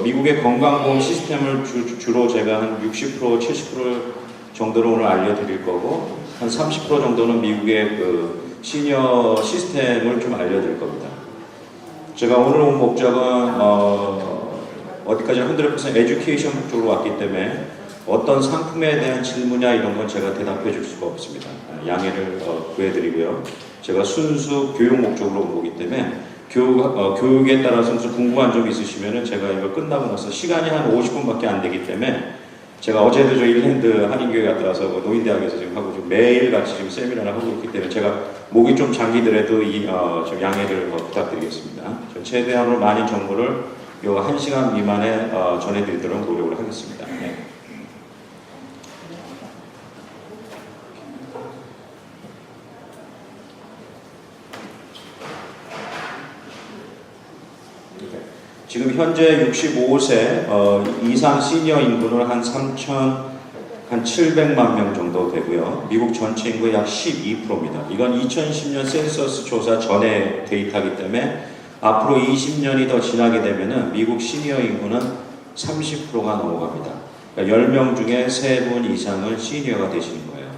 미국의 건강보험 시스템을 주로 제가 한 60%, 70% 정도로 오늘 알려드릴 거고, 한 30% 정도는 미국의 그 시니어 시스템을 좀 알려드릴 겁니다. 제가 오늘 온 목적은 어디까지나 100% 에듀케이션 목적으로 왔기 때문에 어떤 상품에 대한 질문이나 이런 건 제가 대답해 줄 수가 없습니다. 양해를 구해드리고요. 제가 순수 교육 목적으로 온 거기 때문에 교육에 따라서 무슨 궁금한 점 있으시면은 제가 이걸 끝나고 나서 시간이 한 50분밖에 안 되기 때문에 제가 어제도 저 일랜드 한인교회 갔다 와서 노인대학에서 지금 하고 지금 매일 같이 지금 세미나를 하고 있기 때문에 제가 목이 좀 잠기더라도 좀 양해를 부탁드리겠습니다. 저 최대한으로 많은 정보를 요 1시간 미만에 전해드리도록 노력을 하겠습니다. 네. 지금 현재 65세 이상 시니어 인구는 한 700만 명 정도 되고요. 미국 전체 인구의 약 12%입니다. 이건 2010년 센서스 조사 전의 데이터이기 때문에 앞으로 20년이 더 지나게 되면은 미국 시니어 인구는 30%가 넘어갑니다. 그러니까 10명 중에 3분 이상은 시니어가 되시는 거예요.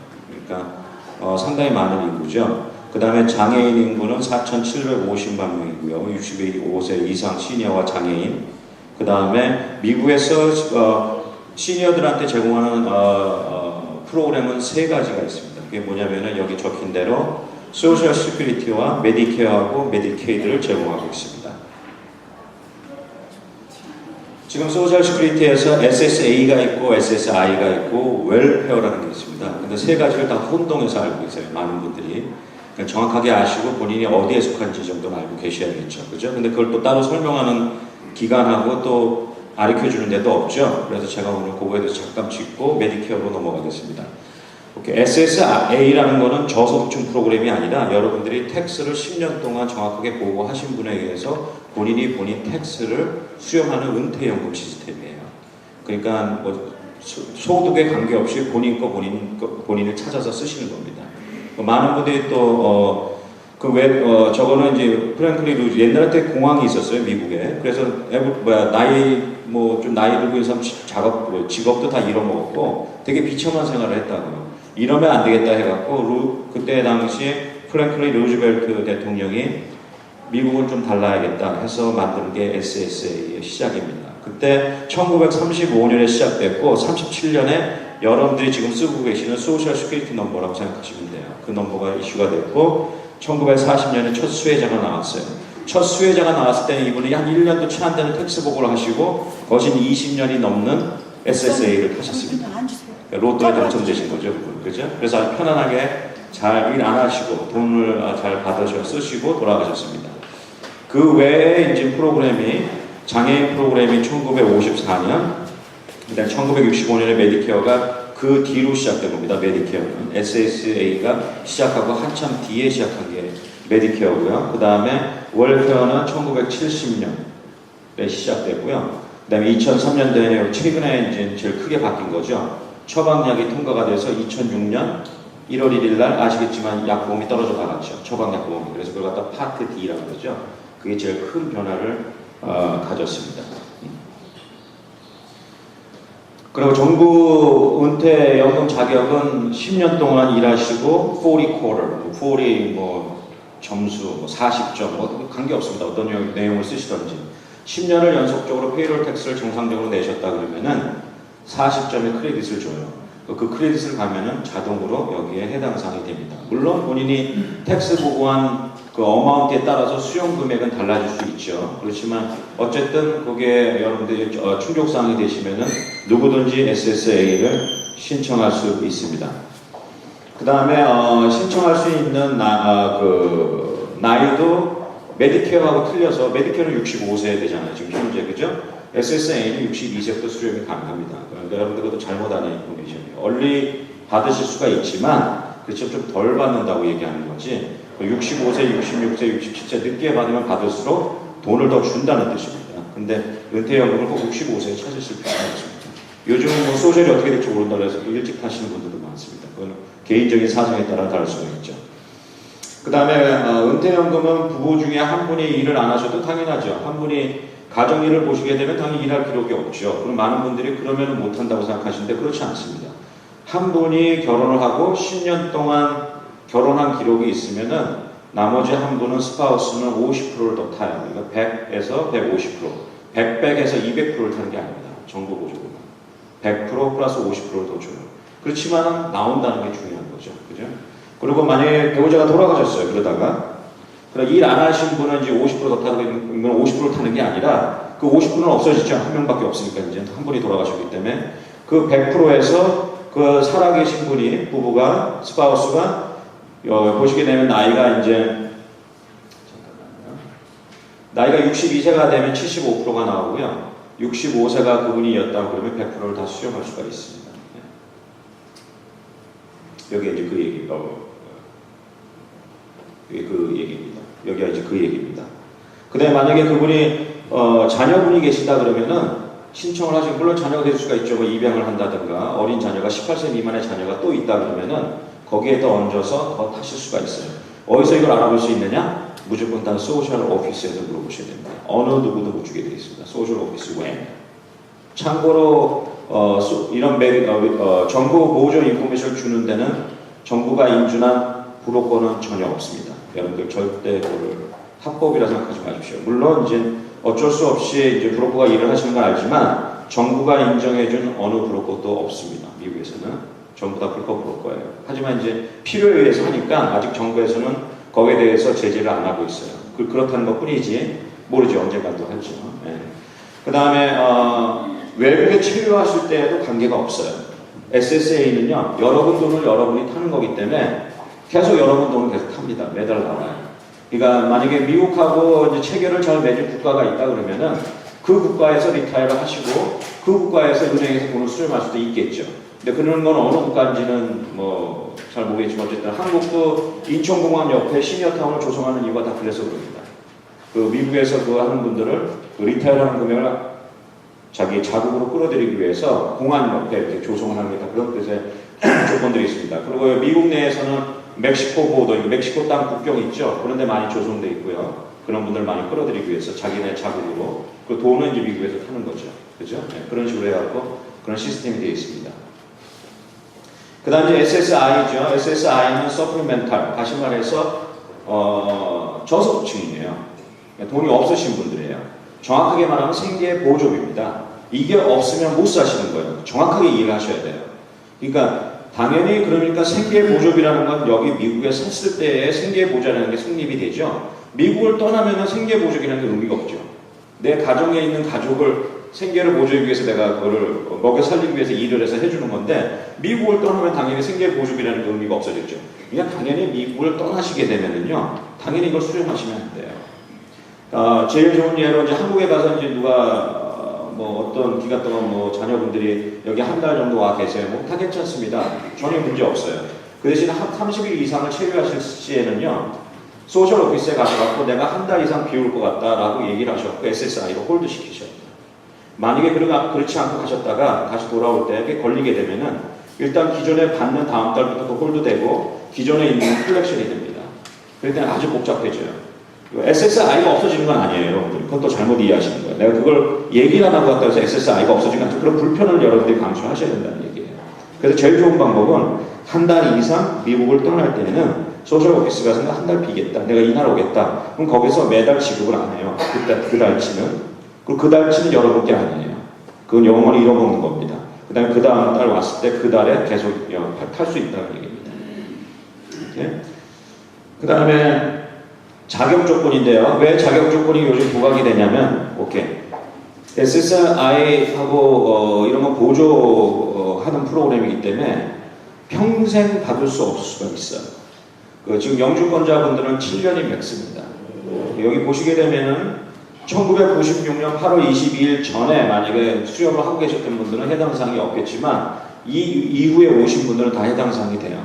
그러니까 상당히 많은 인구죠. 그 다음에 장애인 인구는 4,750만 명이고요. 65세 이상 시니어와 장애인. 그 다음에 미국에서 시니어들한테 제공하는 프로그램은 3가지가 있습니다. 그게 뭐냐면은 여기 적힌 대로 소셜 시큐리티와 메디케어하고 메디케이드를 제공하고 있습니다. 지금 소셜 시큐리티에서 SSA가 있고 SSI가 있고 웰페어라는 게 있습니다. 근데 3가지를 다 혼동해서 알고 계세요. 많은 분들이. 정확하게 아시고 본인이 어디에 속한지 정도는 알고 계셔야겠죠. 그죠? 근데 그걸 또 따로 설명하는 기관하고 또 가르쳐주는 데도 없죠. 그래서 제가 오늘 그거에 대해서 잠깐 짚고 메디케어로 넘어가겠습니다. SSA라는 거는 저소득층 프로그램이 아니라 여러분들이 텍스를 10년 동안 정확하게 보고하신 분에 의해서 본인 텍스를 수령하는 은퇴연금 시스템이에요. 그러니까 뭐 소득에 관계없이 본인을 찾아서 쓰시는 겁니다. 많은 분들이 또 저거는 이제 프랭클리 루즈 옛날에 때 공항이 있었어요, 미국에. 그래서 좀 나이 들고 있는 사람 직업도 다 잃어먹었고 되게 비참한 생활을 했다고요. 이러면 안 되겠다 해갖고 그때 당시에 프랭클리 루즈벨트 대통령이 미국을 좀 달라야겠다 해서 만든 게 SSA의 시작입니다. 그때 1935년에 시작됐고 37년에 여러분들이 지금 쓰고 계시는 소셜 시큐리티 넘버라고 생각하시면 돼요. 그 넘버가 이슈가 됐고 1940년에 첫 수혜자가 나왔어요. 첫 수혜자가 나왔을 때는 이분이 한 1년도 채 안 되는 텍스 보고를 하시고 거진 20년이 넘는 SSA를 타셨습니다. 로또에 당첨되신 거죠, 그죠? 그래서 아주 편안하게 잘 일 안 하시고 돈을 잘 받으셔 쓰시고 돌아가셨습니다. 그 외에 이제 장애인 프로그램이 1954년, 그다음 1965년에 메디케어가 그 뒤로 시작된 겁니다. 메디케어는 SSA가 시작하고 한참 뒤에 시작한 게 메디케어고요. 그 다음에 웰페어는 1970년에 시작됐고요. 그 다음에 2003년도에 최근에 이제 제일 크게 바뀐 거죠. 처방약이 통과가 돼서 2006년 1월 1일 날 아시겠지만 약보험이 떨어져 나갔죠. 처방약보험이. 그래서 그걸 갖다 파트 D라고 그러죠. 그게 제일 큰 변화를 가졌습니다. 그리고 정부 은퇴연금 자격은 10년 동안 일하시고 40 쿼터, 40 점수, 40점 관계없습니다. 어떤 내용을 쓰시던지 10년을 연속적으로 페이롤 텍스를 정상적으로 내셨다 그러면은 40점의 크레딧을 줘요. 그 크레딧을 가면은 자동으로 여기에 해당 사항이 됩니다. 물론 본인이 텍스 보고한 그 어마운트에 따라서 수용 금액은 달라질 수 있죠. 그렇지만 어쨌든 그게 여러분들이 충족사항이 되시면은 누구든지 SSA를 신청할 수 있습니다. 그 다음에 신청할 수 있는 나이도 메디케어하고 틀려서 메디케어는 65세 되잖아요. 지금 현재 그죠? SSA는 62세부터 수령이 가능합니다. 그러니까 여러분들 그것도 잘못 아는 인포메이션이에요. 얼리 받으실 수가 있지만 그렇죠. 좀 덜 받는다고 얘기하는 거지. 65세, 66세, 67세 늦게 받으면 받을수록 돈을 더 준다는 뜻입니다. 근데 은퇴연금을 꼭 65세에 찾으실 필요가 없습니다. 요즘 소셜이 어떻게 될지 모른다고 해서 일찍 타시는 분들도 많습니다. 그건 개인적인 사정에 따라 다를 수가 있죠. 그 다음에 은퇴연금은 부부 중에 한 분이 일을 안 하셔도 당연하죠. 한 분이 가정일을 보시게 되면 당연히 일할 기록이 없죠. 그럼 많은 분들이 그러면 못한다고 생각하시는데 그렇지 않습니다. 한 분이 결혼을 하고 10년 동안 결혼한 기록이 있으면은 나머지 한 분은 스파우스는 50%를 더 타요. 그러니까 100에서 150%, 100에서 200%를 타는 게 아닙니다. 정부 보조금은 100% 플러스 50%를 더 줘요. 그렇지만 나온다는 게 중요한 거죠. 그죠? 그리고 만약에 배우자가 돌아가셨어요. 그러다가 일 안 하신 분은 이제 50%더 타는 건 50%를 타는 게 아니라 그 50%는 없어지죠. 한 명밖에 없으니까 이제 한 분이 돌아가셨기 때문에 그 100%에서 그 살아계신 분이 부부가 스파우스가 보시게 되면 나이가 이제 나이가 62세가 되면 75%가 나오고요. 65세가 그분이었다고 그러면 100%를 다 수령할 수가 있습니다. 여기 이제 그 얘기가 그 얘기입니다. 여기가 이제 그 얘기입니다. 그 다음에 만약에 그분이 자녀분이 계시다 그러면은 신청을 하시고 물론 자녀가 될 수가 있죠. 뭐 입양을 한다든가 어린 자녀가 18세 미만의 자녀가 또 있다 그러면은 거기에 더 얹어서 더 타실 수가 있어요. 어디서 이걸 알아볼 수 있느냐? 무조건 다 소셜 오피스에서 물어보셔야 됩니다. 어느 누구도 못 주게 되어 있습니다. 소셜 오피스 when. 참고로 이런 정보 보조 인포메이션을 주는 데는 정부가 인준한 브로커는 전혀 없습니다. 여러분들 절대 그걸 합법이라 생각하지 마십시오. 물론 이제 어쩔 수 없이 이제 브로커가 일을 하시는 건 알지만 정부가 인정해준 어느 브로커도 없습니다. 미국에서는 전부 다 불법 브로커예요. 하지만 이제 필요에 의해서 하니까 아직 정부에서는 거기에 대해서 제재를 안 하고 있어요. 그렇다는 것 뿐이지 모르죠. 언젠가 또 할지. 네. 그 다음에 외국에 체류하실 때에도 관계가 없어요. SSA는요 여러분 돈을 여러분이 타는 거기 때문에 계속 여러분 돈을 계속 탑니다. 매달 나와요. 그러니까 만약에 미국하고 이제 체결을 잘 맺은 국가가 있다 그러면은 그 국가에서 리타이어를 하시고 그 국가에서 은행에서 돈을 수령할 수도 있겠죠. 근데 그런 건 어느 국가인지는 뭐 잘 모르겠지만 어쨌든 한국도 인천공항 옆에 시니어타운을 조성하는 이유가 다 그래서 그럽니다. 그 미국에서 그 하는 분들을 그 리타이어하는 금액을 자기 자국으로 끌어들이기 위해서 공항 옆에 이렇게 조성을 하는 게 다 그런 뜻의 조건들이 있습니다. 그리고 미국 내에서는 멕시코 보도, 멕시코 땅 국경 있죠. 그런데 많이 조성돼 있고요. 그런 분들 많이 끌어들이기 위해서 자기네 자국으로 그 돈은 이제 미국에서 타는 거죠. 그죠? 네, 그런 식으로 해갖고 그런 시스템이 되어 있습니다. 그 다음 이제 SSI죠. SSI는 서플리멘탈, 다시 말해서 저소득층이에요. 돈이 없으신 분들이에요. 정확하게 말하면 생계 보조비입니다. 이게 없으면 못 사시는 거예요. 정확하게 이해를 하셔야 돼요. 그러니까 당연히 그러니까 생계 보조비라는 건 여기 미국에 샀을 때의 생계 보조라는 게 성립이 되죠. 미국을 떠나면은 생계 보조비라는 게 의미가 없죠. 내 가정에 있는 가족을 생계를 보조하기 위해서 내가 그거를 먹여 살리기 위해서 일을 해서 해주는 건데 미국을 떠나면 당연히 생계 보조비라는 게 의미가 없어졌죠. 그러니까 당연히 미국을 떠나시게 되면은요, 당연히 이걸 수령하시면 안 돼요. 제일 좋은 예로 이제 한국에 가서 이제 누가 뭐 어떤 기간 동안 뭐 자녀분들이 여기 한 달 정도 와 계세요. 뭐 다 괜찮습니다. 전혀 문제 없어요. 그 대신 한 30일 이상을 체류하실 시에는요, 소셜 오피스에 가셔서 내가 한 달 이상 비울 것 같다라고 얘기를 하셨고 SSI로 홀드 시키셔요. 만약에 그렇지 않고 가셨다가 다시 돌아올 때 걸리게 되면은 일단 기존에 받는 다음 달부터 또 홀드되고 기존에 있는 컬렉션이 됩니다. 그럴 때는 아주 복잡해져요. SSI가 없어지는 건 아니에요, 여러분들. 그건 또 잘못 이해하시는 거예요. 내가 그걸 얘기를 안 하고 왔다고 해서 SSI가 없어지는 건 아니죠. 그런 불편을 여러분들이 감수하셔야 된다는 얘기예요. 그래서 제일 좋은 방법은 한 달 이상 미국을 떠날 때는 소셜 오피스 가서 한 달 비겠다. 내가 이날 오겠다. 그럼 거기서 매달 지급을 안 해요. 그 달치는. 그리고 그 달치는 여러분께 아니에요. 그건 영원히 잃어먹는 겁니다. 그 다음에 그 다음 달 왔을 때 그 달에 계속 탈 수 있다는 얘기입니다. 이렇게. 그 다음에 자격 조건인데요. 왜 자격 조건이 요즘 부각이 되냐면, 오케이. SSI하고 이런 거 보조하는 프로그램이기 때문에 평생 받을 수 없을 수가 있어요. 지금 영주권자분들은 7년이 맥스입니다. 여기 보시게 되면은 1996년 8월 22일 전에 만약에 수령을 하고 계셨던 분들은 해당 사항이 없겠지만 이후에 오신 분들은 다 해당 사항이 돼요.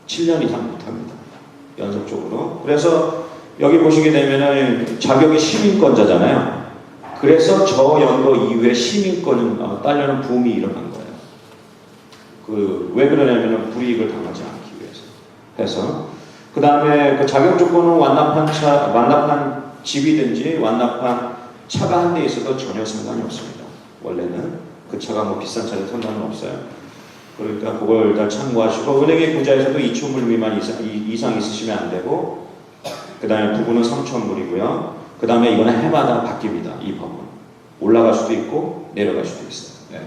7년 이상 못합니다. 연속적으로. 그래서 여기 보시게 되면은 자격이 시민권자잖아요. 그래서 저 연도 이후에 시민권을 따려는 붐이 일어난 거예요. 왜 그러냐면은 불이익을 당하지 않기 위해서. 해서 그 다음에 그 자격 조건은 완납한 집이든지 완납한 차가 한 대 있어도 전혀 상관이 없습니다. 원래는 그 차가 뭐 비싼 차는 상관은 없어요. 그러니까 그걸 일단 참고하시고, 은행의 계좌에서도 2,000불 미만 이상 있으시면 안 되고, 그 다음에 부부는 3,000불이고요. 그 다음에 이거는 해마다 바뀝니다. 이 법은 올라갈 수도 있고 내려갈 수도 있어요. 네.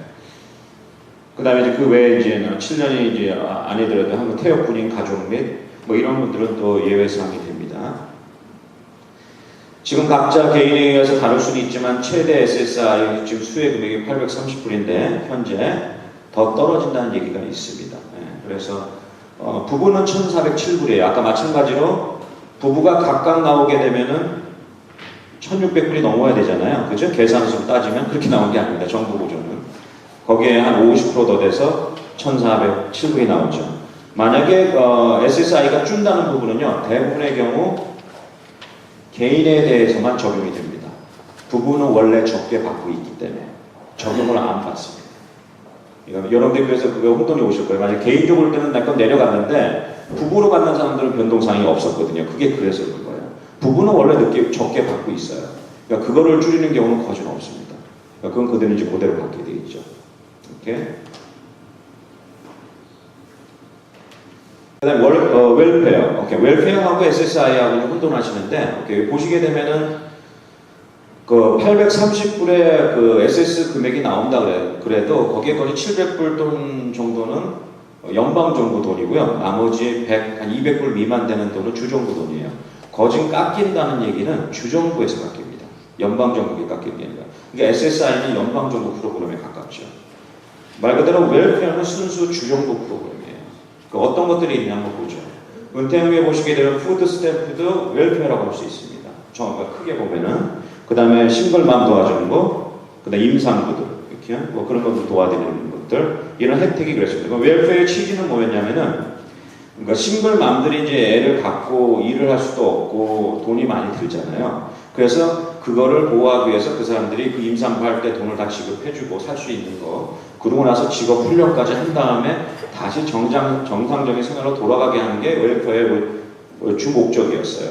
그 다음에 이제 그 외에 이제 7년이 이제 아니더라도 한국 태역 군인 가족 및 뭐 이런 분들은 또 예외 사항이 됩니다. 지금 각자 개인에 의해서 다룰 수는 있지만 최대 SSI 지금 수혜 금액이 830불인데 현재 더 떨어진다는 얘기가 있습니다. 네. 그래서 부부는 1,407불이에요. 아까 마찬가지로 부부가 각각 나오게 되면은 1,600불이 넘어야 되잖아요. 그죠? 계산수로 따지면 그렇게 나온 게 아닙니다. 정부 보조는. 거기에 한 50% 더 돼서 1,407불이 나오죠. 만약에 SSI가 준다는 부분은요, 대부분의 경우 개인에 대해서만 적용이 됩니다. 부부는 원래 적게 받고 있기 때문에 적용을 안 받습니다. 여러분들 그래서 그거 혼돈이 오실 거예요. 만약 개인적으로 때는 내 건 내려갔는데 부부로 받는 사람들은 변동사항이 없었거든요. 그게 그래서 그런 거예요. 부부는 원래 적게 받고 있어요. 그러니까 그거를 줄이는 경우는 거진 없습니다. 그러니까 그건 그대로 이제 그대로 받게 돼 있죠. 이렇게. 그다음 웰페어. 오케이. 웰페어하고 SSI하고 혼돈하시는데, 오케이. 보시게 되면은 그 830불의 그 SS 금액이 나온다 그래도 거기에 거의 700불 돈 정도는 연방 정부 돈이고요. 나머지 한 200불 미만 되는 돈은 주정부 돈이에요. 거진 깎인다는 얘기는 주정부에서 깎입니다. 연방 정부에 깎이는 게 아니라. 그러니까 SSI는 연방 정부 프로그램에 가깝죠. 말 그대로 웰페어는 순수 주정부 프로그램이에요. 그 어떤 것들이 있냐 한번 보죠. 은퇴후에 보시게 되면 푸드 스탬프도 웰페어라고 할 수 있습니다. 크게 보면은. 그 다음에 싱글맘 도와주는 그 다음에 임산부들, 이렇게 뭐 그런 것들 도와드리는 것들, 이런 혜택이 그랬습니다. 웰페어의 취지는 뭐였냐면은, 그러니까 싱글맘들이 이제 애를 갖고 일을 할 수도 없고 돈이 많이 들잖아요. 그래서 그거를 보호하기 위해서 그 사람들이 그 임산부 할 때 돈을 다 지급해주고 살 수 있는 거, 그러고 나서 직업 훈련까지 한 다음에 다시 정상적인 생활로 돌아가게 하는 게 웰페어의 주 목적이었어요.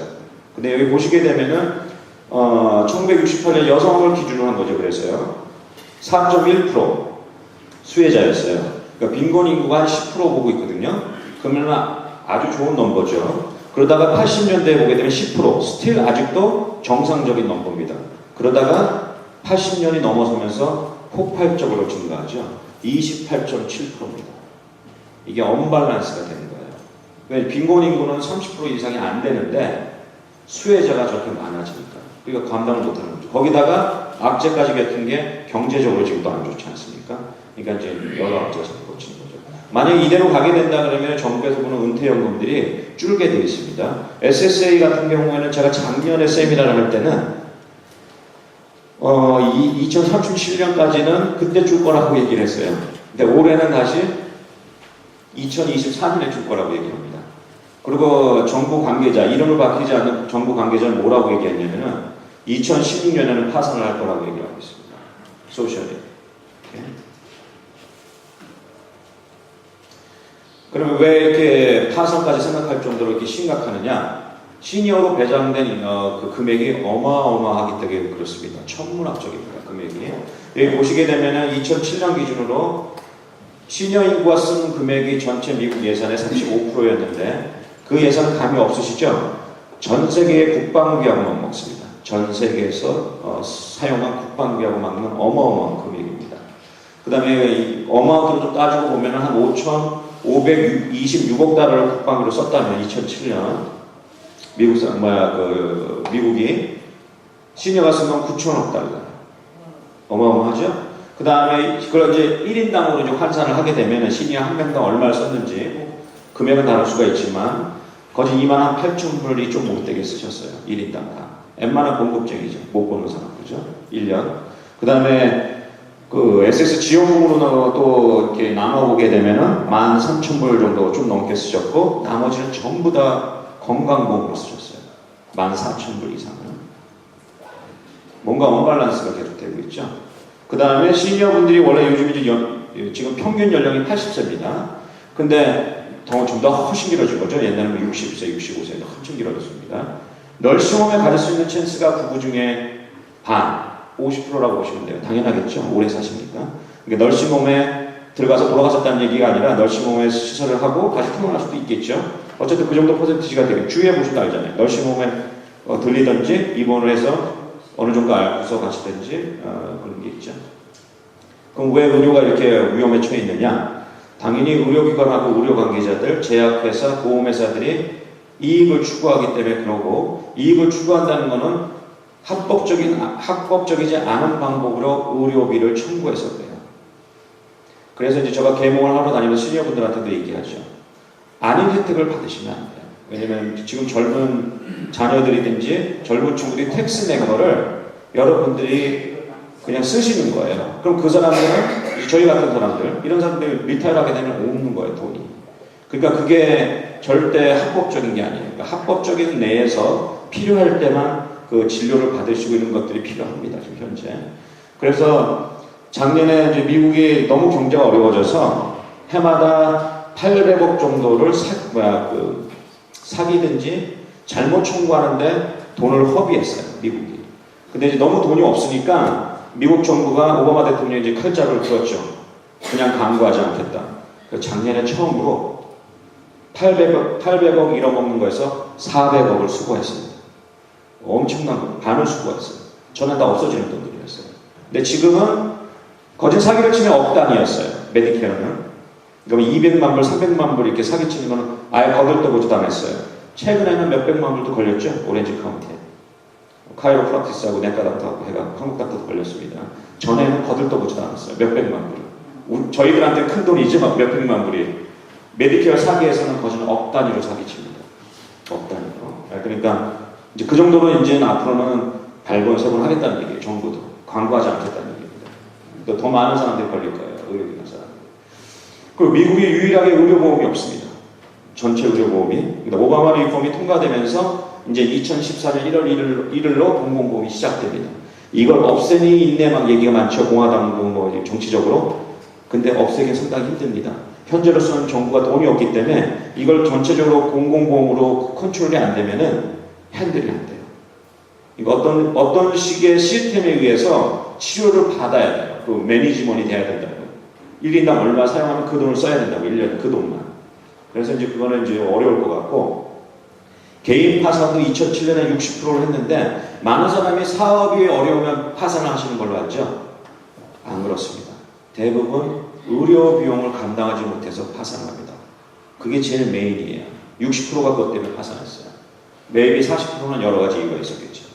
근데 여기 보시게 되면은 1968년 여성을 기준으로 한 거죠. 그래서요. 4.1% 수혜자였어요. 그러니까 빈곤 인구가 한 10% 보고 있거든요. 그러면 아주 좋은 넘버죠. 그러다가 80년대에 보게 되면 10%, 스틸 아직도 정상적인 넘버입니다. 그러다가 80년이 넘어서면서 폭발적으로 증가하죠. 28.7%입니다. 이게 언밸런스가 되는 거예요. 왜냐하면 빈곤 인구는 30% 이상이 안 되는데 수혜자가 저렇게 많아지니까. 그러니까 감당을 못하는 거죠. 거기다가 악재까지 겪은 게 경제적으로 지금도 안 좋지 않습니까? 그러니까 이제 여러 악재가 자꾸 꽂히는 거죠. 만약 이대로 가게 된다 그러면 정부에서 보는 은퇴연금들이 줄게 되어 있습니다. SSA 같은 경우에는 제가 작년에 세미나를 할 때는 2037년까지는 그때 줄 거라고 얘기를 했어요. 근데 올해는 다시 2024년에 줄 거라고 얘기합니다. 그리고 정부 관계자, 이름을 밝히지 않는 정부 관계자는 뭐라고 얘기했냐면은 2016년에는 파산을 할 거라고 얘기를 하고 있습니다. 소셜이. 그러면 왜 이렇게 파산까지 생각할 정도로 이렇게 심각하느냐? 시니어로 배정된 그 금액이 어마어마하기 때문에 그렇습니다. 천문학적입니다. 금액이. 여기 보시게 되면은 2007년 기준으로 시니어 인구가 쓰는 금액이 전체 미국 예산의 35%였는데 그 예산 감이 없으시죠? 전 세계의 국방비하고만 먹습니다. 전 세계에서 사용한 국방비하고 맞는 어마어마한 금액입니다. 그 다음에 어마운트로 좀 따지고 보면 한 5,526억 달러를 국방비로 썼다면 2007년 미국이 시니어가 쓴 건 9,000억 달러. 어마어마하죠? 그 다음에 그걸 이제 1인당으로 이제 환산을 하게 되면 시니어 한 명당 얼마를 썼는지 금액은 다를 수가 있지만 거진 28,000불이 좀 못되게 쓰셨어요. 1인당 다. 웬만한 공급쟁이죠. 못 보는 사람, 그죠? 1년. 그 다음에 그 SS 지원금으로 또 이렇게 나눠보게 되면은 13,000불 정도 좀 넘게 쓰셨고 나머지는 전부 다 건강보험으로 쓰셨어요. 14,000불 이상은. 뭔가 언밸런스가 계속되고 있죠. 그 다음에 시니어분들이 원래 요즘 이제 지금 평균 연령이 80세입니다. 근데 좀 더 훨씬 길어진 거죠. 옛날에는 60세, 65세도 한참 길어졌습니다. 널싱홈에 가질 수 있는 찬스가 부부 중에 반, 50%라고 보시면 돼요. 당연하겠죠. 오래 사시니까. 그러니까 널싱홈에 들어가서 돌아가셨다는 얘기가 아니라 널싱홈에 시설을 하고 다시 퇴원할 수도 있겠죠. 어쨌든 그 정도 퍼센티지가 되게 주위에 보시면 알잖아요. 널싱홈에 들리든지 입원을 해서 어느 정도 알고서 가시든지 그런 게 있죠. 그럼 왜 의료가 이렇게 위험에 처해 있느냐? 당연히 의료기관하고 의료관계자들, 제약회사, 보험회사들이 이익을 추구하기 때문에 그러고, 이익을 추구한다는 것은 합법적이지 않은 방법으로 의료비를 청구해서 그래요. 그래서 이제 제가 계몽을 하러 다니면서 시니어분들한테도 얘기하죠. 아닌 혜택을 받으시면 안 돼요. 왜냐면 지금 젊은 자녀들이든지 젊은 친구들이 텍스 낸 거를 여러분들이 그냥 쓰시는 거예요. 그럼 그 사람들은, 저희 같은 사람들, 이런 사람들이 리타일 하게 되면 없는 거예요, 돈이. 그러니까 그게 절대 합법적인 게 아니에요. 그러니까 합법적인 내에서 필요할 때만 그 진료를 받으시고 있는 것들이 필요합니다, 지금 현재. 그래서 작년에 이제 미국이 너무 경제가 어려워져서 해마다 800억 정도를 사기든지 잘못 청구하는데 돈을 허비했어요, 미국이. 근데 이제 너무 돈이 없으니까 미국 정부가 오바마 대통령이 이제 칼자루를 들었죠. 그냥 강구하지 않겠다. 그래서 작년에 처음으로 800억 잃어먹는 거에서 400억을 수거했습니다. 엄청난 거, 반을 수거했어요. 전에 다 없어지는 돈들이었어요. 근데 지금은 거진 사기를 치면 억 단위였어요. 메디케어는. 그러면 200만 불, 300만 불 이렇게 사기치는 거는 아예 거들떠보지도 않았어요. 최근에는 몇백만 불도 걸렸죠. 오렌지 카운티에. 카이로프락티스하고 내과닥터하고 해가 한국 닥터도 걸렸습니다. 전에는 거들떠보지도 않았어요. 몇백만 불. 저희들한테 큰 돈이지 막 몇백만 불이. 메디케어 사기에서는 거진 억 단위로 사기칩니다. 억 단위로. 그러니까 이제 그 정도로 이제는 앞으로는 발본색을 하겠다는 얘기예요. 정부도. 광고하지 않겠다는 얘기입니다. 더 많은 사람들이 걸릴 거예요. 의료기관 사람들. 그리고 미국이 유일하게 의료보험이 없습니다. 전체 의료보험이. 그러니까 오바마 리폼이 통과되면서 이제 2014년 1월 1일로 공공보험이 시작됩니다. 이걸 없애니 인내 막 얘기가 많죠. 공화당도 뭐 정치적으로. 근데 없애기 상당히 힘듭니다. 현재로서는 정부가 돈이 없기 때문에 이걸 전체적으로 공공보험으로 컨트롤이 안 되면은 핸들이 안 돼요. 이거 어떤 식의 시스템에 의해서 치료를 받아야 돼요. 그 매니지먼이 돼야 된다고. 1인당 얼마 사용하면 그 돈을 써야 된다고. 1년에 그 돈만. 그래서 이제 그거는 이제 어려울 것 같고, 개인 파산도 2007년에 60%를 했는데, 많은 사람이 사업이 어려우면 파산을 하시는 걸로 알죠? 안 그렇습니다. 대부분 의료 비용을 감당하지 못해서 파산합니다. 그게 제일 메인이에요. 60%가 그것 때문에 파산했어요. 메이비 40%는 여러 가지 이유가 있었겠죠.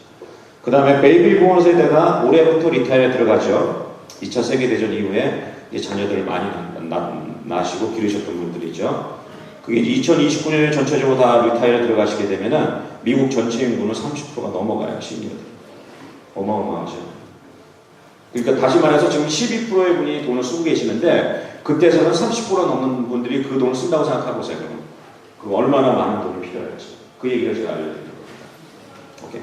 그 다음에 베이비 부모 세대가 올해부터 리타이어에 들어가죠. 2차 세계대전 이후에 자녀들을 많이 낳으시고 기르셨던 분들이죠. 그게 2029년에 전체적으로 다 리타이어에 들어가시게 되면은 미국 전체 인구는 30%가 넘어가요, 시니어들. 어마어마하죠. 그러니까 다시 말해서 지금 12%의 분이 돈을 쓰고 계시는데 그때서는 30% 넘는 분들이 그 돈을 쓴다고 생각해보세요. 그 얼마나 많은 돈이 필요할지. 그 얘기를 제가 알려드리는 겁니다.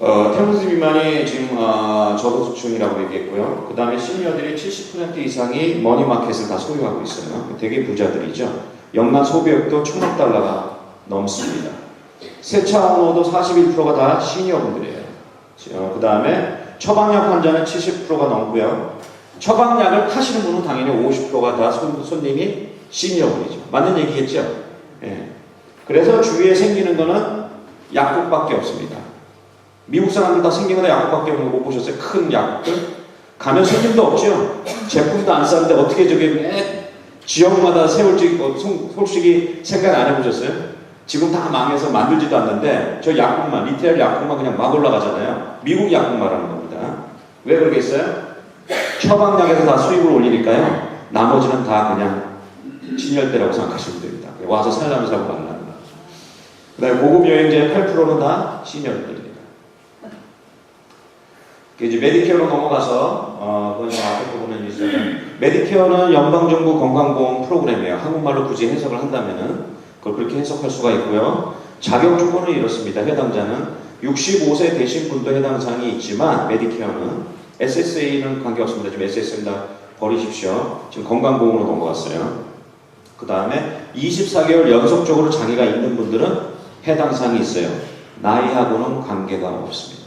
오케이. 태무지 미만이 지금 저소득층이라고 얘기했고요. 그 다음에 시니어들이 70% 이상이 머니마켓을 다 소유하고 있어요. 되게 부자들이죠. 연간 소비액도 1,000억 달러가 넘습니다. 세차 업무도 41%가 다 시니어분들이에요. 그 다음에 처방약 환자는 70%가 넘고요. 처방약을 타시는 분은 당연히 50%가 다 손님이 시니어분이죠. 맞는 얘기겠죠? 예. 그래서 주위에 생기는 거는 약국밖에 없습니다. 미국 사람들 다 생긴 거는 약국밖에 없는 거 못 보셨어요? 큰 약국들? 가면 손님도 없죠? 제품도 안 싸는데 어떻게 저게 매 지역마다 세울지 솔직히 생각 안 해보셨어요? 지금 다 망해서 만들지도 않는데 저 약국만, 리테일 약국만 그냥 막 올라가잖아요. 미국 약국 말하는 겁니다. 왜 그러겠어요? 처방약에서 다 수입을 올리니까요. 나머지는 다 그냥 친열대라고 생각하시면 됩니다. 와서 살라면서 하고 만나는 거. 그 다음에 고급 여행자의 8%는 다 시니어들입니다. 이제 메디케어로 넘어가서 그건 앞에 부분은 있어요. 메디케어는 연방정부 건강보험 프로그램이에요. 한국말로 굳이 해석을 한다면은 그걸 그렇게 해석할 수가 있고요. 자격 조건은 이렇습니다. 해당자는 65세 되신 분도 해당 사항이 있지만 메디케어는 SSA는 관계없습니다. 지금 SSA는 다 버리십시오. 지금 건강보험으로 넘어갔어요. 그 다음에 24개월 연속적으로 장애가 있는 분들은 해당 사항이 있어요. 나이하고는 관계가 없습니다.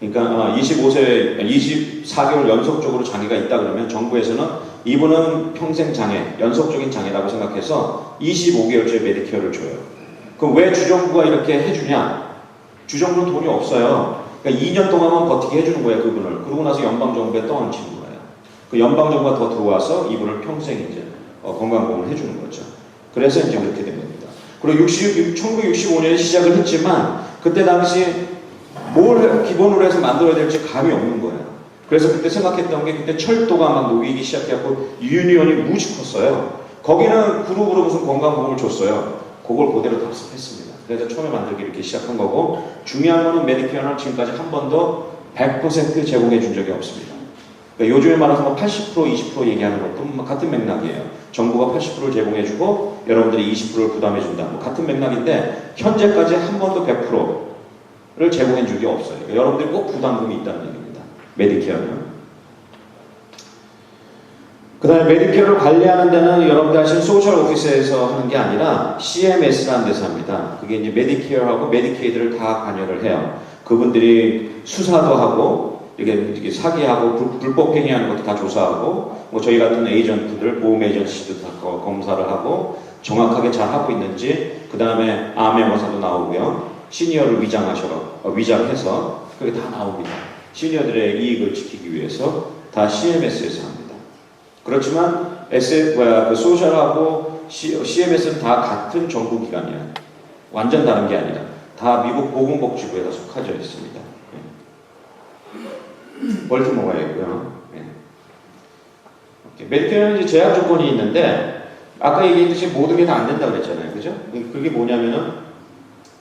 그러니까 25세, 24개월 연속적으로 장애가 있다 그러면 정부에서는 이분은 평생 장애, 연속적인 장애라고 생각해서 25개월째 메디케어를 줘요. 그럼 왜 주정부가 이렇게 해주냐? 주정부는 돈이 없어요. 그러니까 2년 동안만 버티게 해주는 거예요, 그분을. 그러고 나서 연방정부에 떠얹히는 거예요. 그 연방정부가 더 들어와서 이분을 평생 이제 건강보험을 해주는 거죠. 그래서 이제 그렇게 된 겁니다. 그리고 1965년에 시작을 했지만 그때 당시 뭘 기본으로 해서 만들어야 될지 감이 없는 거예요. 그래서 그때 생각했던 게 그때 철도가 막 놓이기 시작해갖고 유니온이 무지 컸어요. 거기는 그룹으로 무슨 건강보험을 줬어요. 그걸 그대로 답습했습니다. 그래서 처음에 만들기 이렇게 시작한 거고 중요한 거는 메디케어는 지금까지 한 번도 100% 제공해 준 적이 없습니다. 그러니까 요즘에 말해서 뭐 80% 20% 얘기하는 것도 같은 맥락이에요. 정부가 80%를 제공해주고 여러분들이 20%를 부담해준다. 뭐 같은 맥락인데 현재까지 한 번도 100%를 제공해 준 게 없어요. 그러니까 여러분들이 꼭 부담금이 있다는 얘기입니다. 메디케어는. 그 다음에 메디케어를 관리하는 데는 여러분들 아시는 소셜 오피스에서 하는 게 아니라 CMS라는 데서 합니다. 그게 이제 메디케어하고 메디케이드를 다 관여를 해요. 그분들이 수사도 하고 이게 사기하고 불법 행위하는 것도 다 조사하고 뭐 저희 같은 에이전트들 보험 에이전시도 다 검사를 하고 정확하게 잘 하고 있는지 그 다음에 암의모사도 나오고요. 시니어를 위장해서 그게 다 나옵니다. 시니어들의 이익을 지키기 위해서 다 CMS에서 합니다. 그렇지만 그 소셜하고 CMS는 다 같은 정부기관이에요. 완전 다른 게 아니라 다 미국 보건복지부에 다 속하져 있습니다. 벌티모어에 있고요. 메디케어는 이제 제약 조건이 있는데 아까 얘기했듯이 모든 게 다 안 된다고 그랬잖아요. 그죠? 그게 뭐냐면은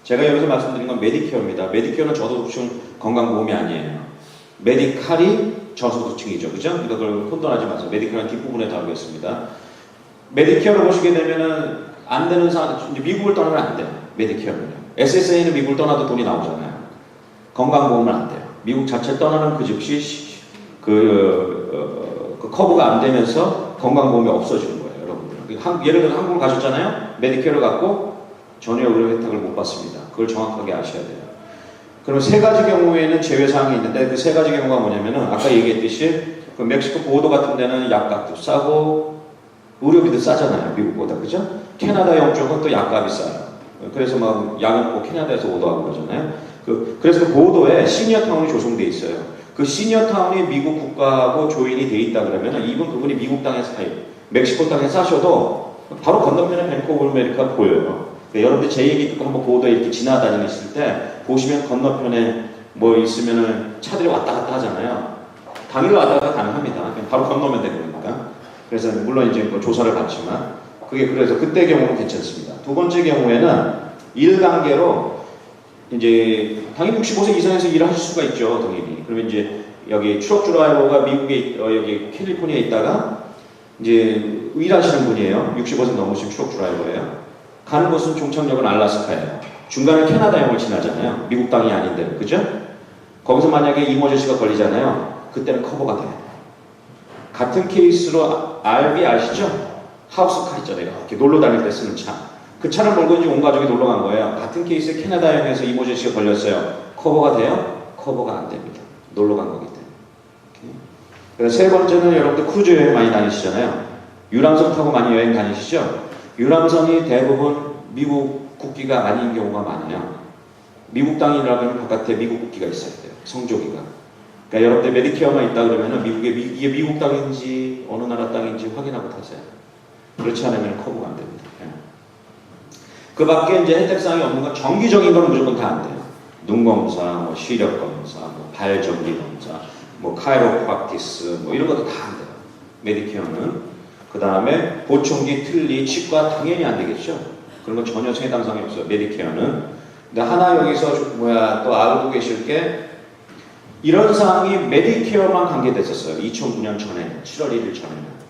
제가 여기서 말씀드린 건 메디케어입니다. 메디케어는 저소득층 건강보험이 아니에요. 메디칼이 저소득층이죠. 그죠? 그러니까 그걸 혼돈하지 마세요. 메디케어는 뒷부분에 다루겠습니다. 메디케어를 보시게 되면은 안 되는 상황, 미국을 떠나면 안 돼요. 메디케어는요. SSA는 미국을 떠나도 돈이 나오잖아요. 건강보험은 안 돼요. 미국 자체 떠나는 그 즉시 그 커브가 안 되면서 건강보험이 없어지는 거예요, 여러분들. 예를 들어 한국을 가셨잖아요. 메디케어를 갖고 전혀 의료 혜택을 못 받습니다. 그걸 정확하게 아셔야 돼요. 그럼 세 가지 경우에는 제외사항이 있는데 그 세 가지 경우가 뭐냐면은 아까 얘기했듯이 그 멕시코 보도 같은 데는 약값도 싸고 의료비도 싸잖아요, 미국보다. 그죠? 캐나다 영쪽은 또 약값이 싸요. 그래서 막 약은 꼭 캐나다에서 오더하고 그러잖아요. 그래서 그 보도에 시니어타운이 조성돼 있어요. 그 시니어타운이 미국 국가하고 조인이 돼 있다 그러면 그분이 미국 땅에서 멕시코 땅에 사셔도 바로 건너편에 뱅크 오브 아메리카 보여요. 그러니까 여러분들 제 얘기 듣고 한번 보도에 이렇게 지나다니실 때 보시면 건너편에 뭐 있으면은 차들이 왔다 갔다 하잖아요. 당일 왔다 갔다 가능합니다. 그냥 바로 건너면 되는 거니까. 그래서 물론 이제 뭐 조사를 받지만 그래서 그때 경우는 괜찮습니다. 두 번째 경우에는 1단계로 이제 당연히 65세 이상에서 일을 하실 수가 있죠, 당연히. 그러면 이제 여기 트럭 드라이버가 미국에 여기 캘리포니아에 있다가 이제 일하시는 분이에요. 65세 넘으신 트럭 드라이버예요. 가는 곳은 종착역은 알래스카예요. 중간에 캐나다역을 지나잖아요. 미국 땅이 아닌데, 그죠? 거기서 만약에 이머전시가 걸리잖아요. 그때는 커버가 돼요. 같은 케이스로 RV 아시죠? 하우스카 있잖아요. 이렇게 놀러 다닐 때 쓰는 차. 그 차를 몰고 이제 온 가족이 놀러 간 거예요. 같은 케이스에 캐나다역에서 이머전시가 걸렸어요. 커버가 돼요? 커버가 안 됩니다. 놀러 간 거기 때문에. 그래서 세 번째는 여러분들 크루즈 여행 많이 다니시잖아요. 유람선 타고 많이 여행 다니시죠? 유람선이 대부분 미국 국기가 아닌 경우가 많아요. 미국 땅이라면 바깥에 미국 국기가 있어야 돼요. 성조기가. 그러니까 여러분들 메디케어만 있다 그러면 이게 미국 땅인지 어느 나라 땅인지 확인하고 타세요. 그렇지 않으면 커버가 안 됩니다. 그 밖에 이제 혜택사항이 없는 건 정기적인 건 무조건 다 안 돼요. 눈 검사, 뭐 시력 검사, 뭐 발 정기 검사, 뭐 카이로프락티스, 뭐 이런 것도 다 안 돼요. 메디케어는. 그 다음에 보청기, 틀니, 치과 당연히 안 되겠죠. 그런 건 전혀 해당사항이 없어요. 메디케어는. 근데 하나 여기서 또 알고 계실 게 이런 사항이 메디케어만 관계됐었어요. 2009년 전에, 7월 1일 전에는.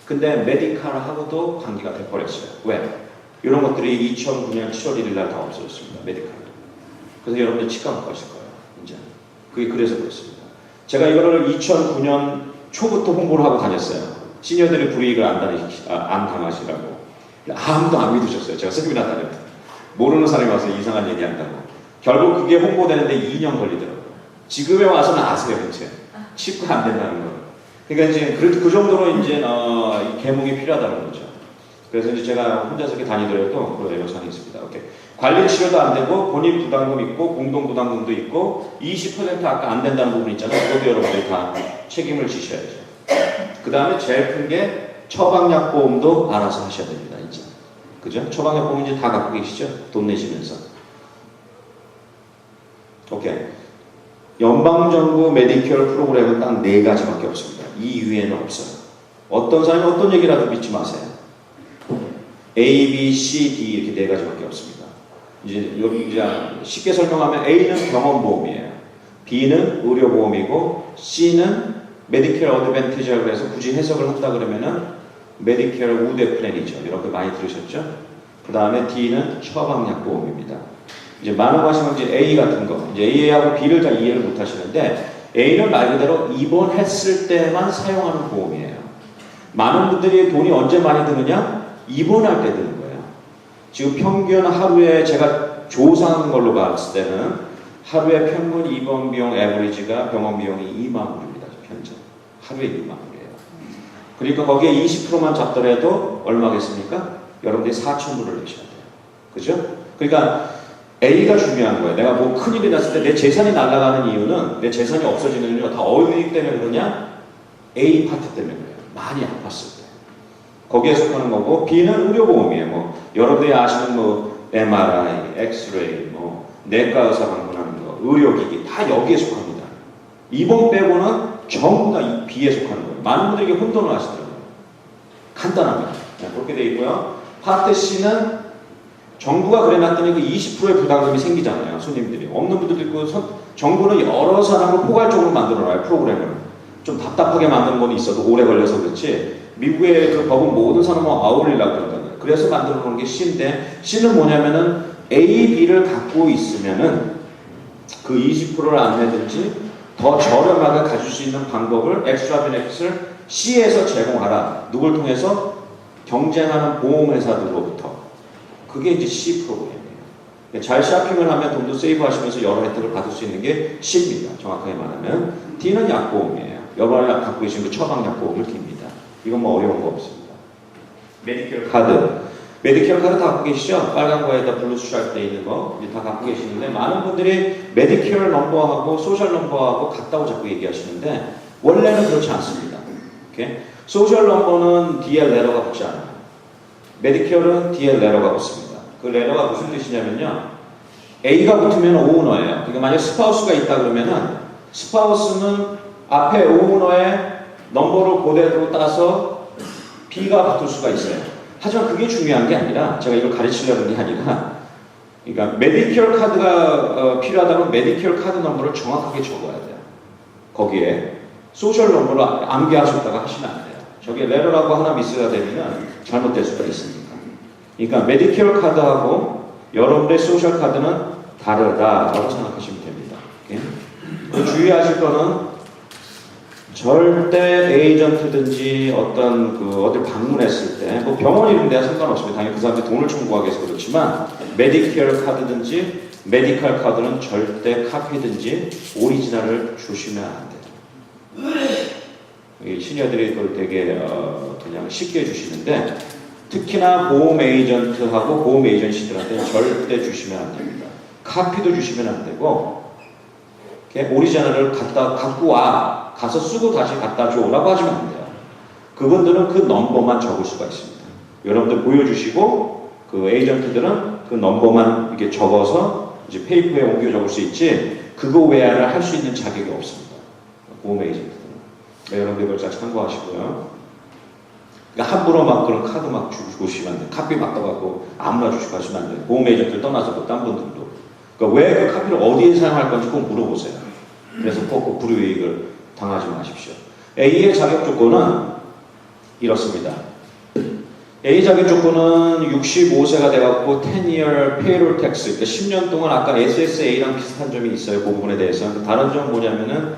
근데 메디칼하고도 관계가 돼버렸어요. 왜? 이런 것들이 2009년 7월 1일 날 다 없어졌습니다. 메디칼. 그래서 여러분들 치과 못 가실 거예요. 이제. 그게 그래서 그렇습니다. 제가 이거를 2009년 초부터 홍보를 하고 다녔어요. 시니어들이 불이익을 안 당하시라고. 아무도 안 믿으셨어요. 제가 세미나 다닐 때. 모르는 사람이 와서 이상한 얘기 한다고. 결국 그게 홍보되는데 2년 걸리더라고요. 지금에 와서는 아세요, 그치? 치과 안 된다는 거. 그러니까 이제 그 정도로 이제 이 계몽이 필요하다는 거죠. 그래서 이제 제가 혼자서 이렇게 다니더라도 그런 애로사항이 있습니다. 오케이. 관리 치료도 안 되고 본인 부담금 있고 공동 부담금도 있고 20% 아까 안 된다는 부분 있잖아요. 그것도 여러분들이 다 책임을 지셔야죠. 그 다음에 제일 큰 게 처방약 보험도 알아서 하셔야 됩니다. 이제 그죠? 처방약 보험 이제 다 갖고 계시죠? 돈 내시면서. 오케이. 연방정부 메디케어 프로그램은 딱 4가지밖에 없습니다. 이 이외에는 없어요. 어떤 사람이 어떤 얘기라도 믿지 마세요. A, B, C, D 이렇게 4가지밖에 없습니다. 이제 여기 이제 쉽게 설명하면 A는 병원보험이에요. B는 의료보험이고 C는 메디케어 어드밴티지라고 해서 굳이 해석을 한다 그러면은 메디케어 우대 플랜이죠. 여러분 많이 들으셨죠? 그 다음에 D는 처방약 보험입니다. 이제 많은 관심은 이제 A 같은 거, 이제 A하고 B를 잘 이해를 못 하시는데 A는 말 그대로 입원했을 때만 사용하는 보험이에요. 많은 분들이 돈이 언제 많이 드느냐? 입원할 때 드는 거예요. 지금 평균 하루에 제가 조사한 걸로 봤을 때는 하루에 평균 입원 비용 에버리지가 병원 비용이 2만 불입니다. 현재 하루에 2만 불이에요. 그러니까 거기에 20%만 잡더라도 얼마겠습니까? 여러분들이 4,000불을 내셔야 돼요. 그죠? 그러니까 A가 중요한 거예요. 내가 뭐 큰일이 났을 때 내 재산이 날아가는 이유는 내 재산이 없어지는 이유는 다 어느 일 때문에 그러냐? A 파트 때문에 그래요. 많이 아팠을 때. 거기에 속하는 거고 B는 의료보험이에요. 뭐 여러분들이 아시는 뭐 MRI, 엑스레이, 뭐 내과 의사 방문하는 거, 의료기기 다 여기에 속합니다. 입원 빼고는 전부 다 이 B에 속하는 거예요. 많은 분들이 혼돈을 하시더라고요. 간단합니다. 그렇게 돼 있고요. 파트 C는 정부가 그래놨더니 그 20%의 부담금이 생기잖아요. 손님들이. 없는 분들도 있고 정부는 여러 사람을 포괄적으로 만들어놔요. 프로그램을. 좀 답답하게 만드는 건 있어도 오래 걸려서 그렇지 미국의 그 법은 모든 사람을 아우리려고 그러거든요. 그래서 만들어 놓은 게 C인데 C는 뭐냐면은 A, B를 갖고 있으면은 그 20%를 안 내든지 더 저렴하게 가질 수 있는 방법을 엑스트라 베네핏을 C에서 제공하라. 누굴 통해서? 경쟁하는 보험회사들로부터. 그게 이제 C 프로그램이에요. 잘 쇼핑을 하면 돈도 세이브 하시면서 여러 혜택을 받을 수 있는 게 C입니다. 정확하게 말하면. D는 약보험이에요. 여러분이 갖고 계신 그 처방약보험을 D입니다. 이건 뭐 어려운 거 없습니다. 메디케어 카드. 메디케어 카드 다 갖고 계시죠? 빨간 거에다 블루 스트라이프 돼 있는 거 이제 다 갖고 계시는데 많은 분들이 메디케어 넘버하고 소셜 넘버하고 같다고 자꾸 얘기하시는데 원래는 그렇지 않습니다. 오케이? 소셜 넘버는 뒤에 레터가 붙지 않아요. 메디케어는 뒤에 레터가 붙습니다. 그 레터가 무슨 뜻이냐면요. A가 붙으면 오너예요. 그러니까 만약 스파우스가 있다 그러면은 스파우스는 앞에 오너의 넘버를 그대로 따서 B가 붙을 수가 있어요. 하지만 그게 중요한 게 아니라 제가 이걸 가르치려는 게 아니라 그러니까 메디케어 카드가 필요하다면 메디케어 카드 넘버를 정확하게 적어야 돼요. 거기에 소셜 넘버를 암기하셨다가 하시면 안 돼요. 저게 레터라고 하나 미스가 되면 잘못될 수가 있습니다. 그러니까 메디케어 카드하고 여러분의 소셜 카드는 다르다라고 생각하시면 됩니다. 오케이? 주의하실 거는 절대 에이전트든지 어딜 방문했을 때, 뭐 병원 이런 데야 상관없습니다. 당연히 그 사람한테 돈을 청구하기 위해서 그렇지만, 메디케어 카드든지, 메디컬 카드는 절대 카피든지, 오리지널을 주시면 안 돼요. 시니어들이 그걸 되게, 그냥 쉽게 주시는데, 특히나 보험 에이전트하고 보험 에이전시들한테는 절대 주시면 안 됩니다. 카피도 주시면 안 되고, 오리지널을 갖고 와. 가서 쓰고 다시 갖다 줘라고 하시면 안 돼요. 그분들은 그 넘버만 적을 수가 있습니다. 여러분들 보여주시고 그 에이전트들은 그 넘버만 이렇게 적어서 이제 페이퍼에 옮겨 적을 수 있지 그거 외에는 할 수 있는 자격이 없습니다. 보험 에이전트들은. 네, 여러분들 이걸 잘 참고하시고요. 그러니까 함부로 막 그런 카드 막 주고 싶으면 안 돼요. 카피 막 떠갖고 아무나 주시고 하시면 안 돼요. 보험 에이전트를 떠나서 또 딴 분들도. 그러니까 왜 그 카피를 어디에 사용할 건지 꼭 물어보세요. 그래서 꼭 불이익을 당하지 마십시오. A의 자격 조건은 이렇습니다. A 자격 조건은 65세가 돼갖고 10-year payroll tax, 그러니까 10년 동안 아까 SSA랑 비슷한 점이 있어요. 그 부분에 대해서는. 다른 점은 뭐냐면은